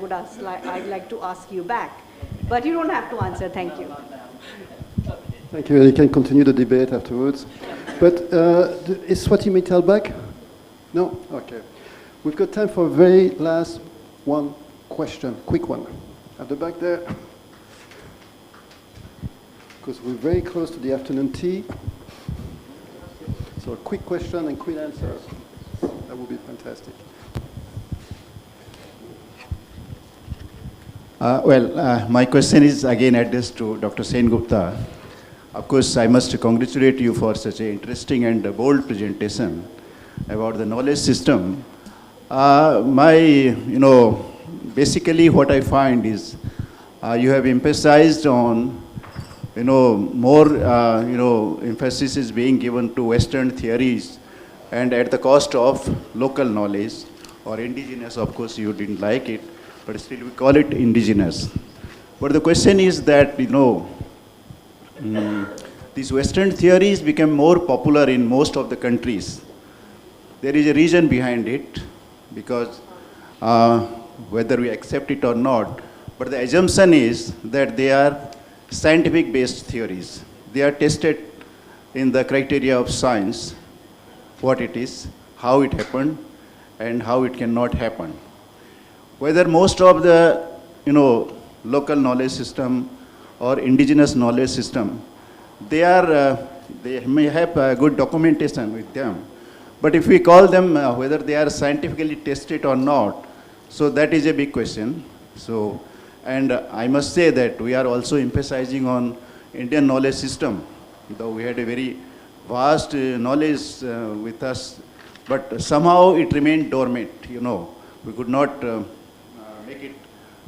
S3: like to ask you back. But you don't have to answer. Thank you.
S2: Thank you. You can continue the debate afterwards. But is Swati Mittal back? No? Okay. We've got time for a very last one question, quick one. At the back there. Because we're very close to the afternoon tea. So a quick question and quick answer. That would be fantastic.
S8: My question is again addressed to Dr. Sengupta. Of course, I must congratulate you for such an interesting and bold presentation about the knowledge system. Basically what I find is you have emphasized on, more, emphasis is being given to Western theories and at the cost of local knowledge, or indigenous. Of course, you didn't like it, but still we call it indigenous. But the question is that, these Western theories became more popular in most of the countries. There is a reason behind it, because whether we accept it or not, but the assumption is that they are scientific-based theories. They are tested in the criteria of science, what it is, how it happened, and how it cannot happen. Whether most of the, local knowledge system or indigenous knowledge system, they may have good documentation with them. But if we call them whether they are scientifically tested or not, so that is a big question. So, and I must say that we are also emphasizing on Indian knowledge system, though we had a very vast knowledge with us, but somehow it remained dormant, you know. We could not make it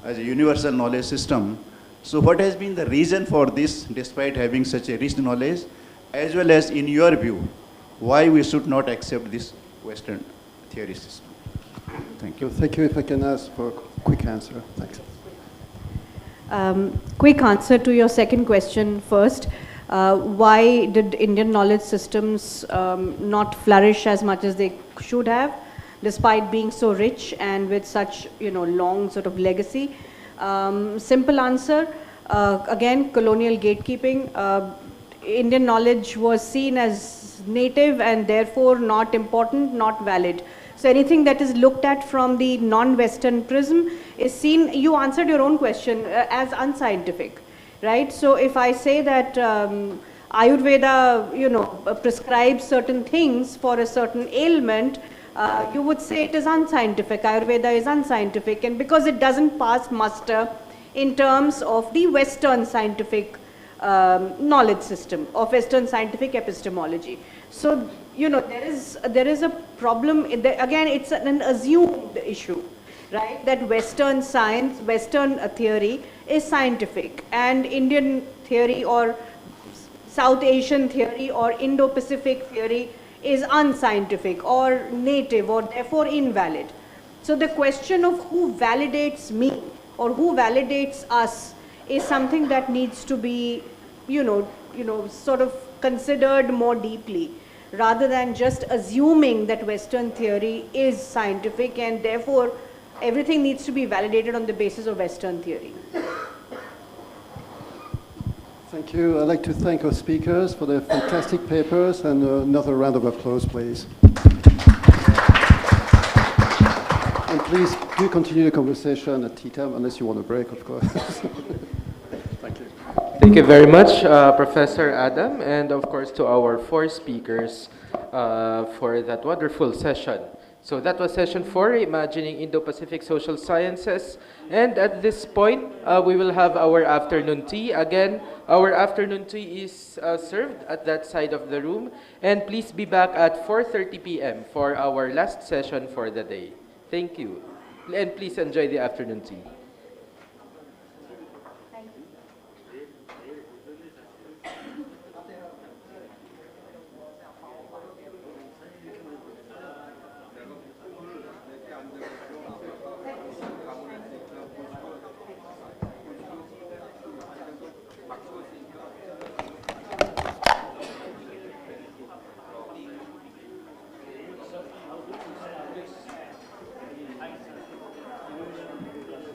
S8: as a universal knowledge system. So what has been the reason for this, despite having such a rich knowledge, as well as in your view, why we should not accept this Western theory system? Thank you.
S2: Thank you. If I can ask for a quick answer. Thanks.
S3: Quick answer to your second question first. Why did Indian knowledge systems not flourish as much as they should have, despite being so rich and with such, you know, long sort of legacy? Simple answer, again, colonial gatekeeping. Indian knowledge was seen as native and therefore not important, not valid. So anything that is looked at from the non-Western prism is seen, you answered your own question, as unscientific, right? So if I say that Ayurveda, you know, prescribes certain things for a certain ailment, you would say it is unscientific. Ayurveda is unscientific, and because it doesn't pass muster in terms of the Western scientific knowledge system, of Western scientific epistemology. So, you know, there is a problem. Again, it's an assumed issue, right? That Western science, Western theory is scientific, and Indian theory or South Asian theory or Indo-Pacific theory is unscientific or native or therefore invalid. So the question of who validates me or who validates us is something that needs to be, you know, sort of considered more deeply, rather than just assuming that Western theory is scientific and therefore everything needs to be validated on the basis of Western theory.
S2: Thank you. I'd like to thank our speakers for their fantastic papers, and another round of applause, please. And please do continue the conversation at tea time, unless you want a break, of course. Thank you.
S1: Thank you very much, Professor Adam, and of course to our 4 speakers for that wonderful session. So that was session 4, Reimagining Indo-Pacific Social Sciences. And at this point, we will have our afternoon tea. Again, our afternoon tea is served at that side of the room. And please be back at 4:30 p.m. for our last session for the day. Thank you. And please enjoy the afternoon tea.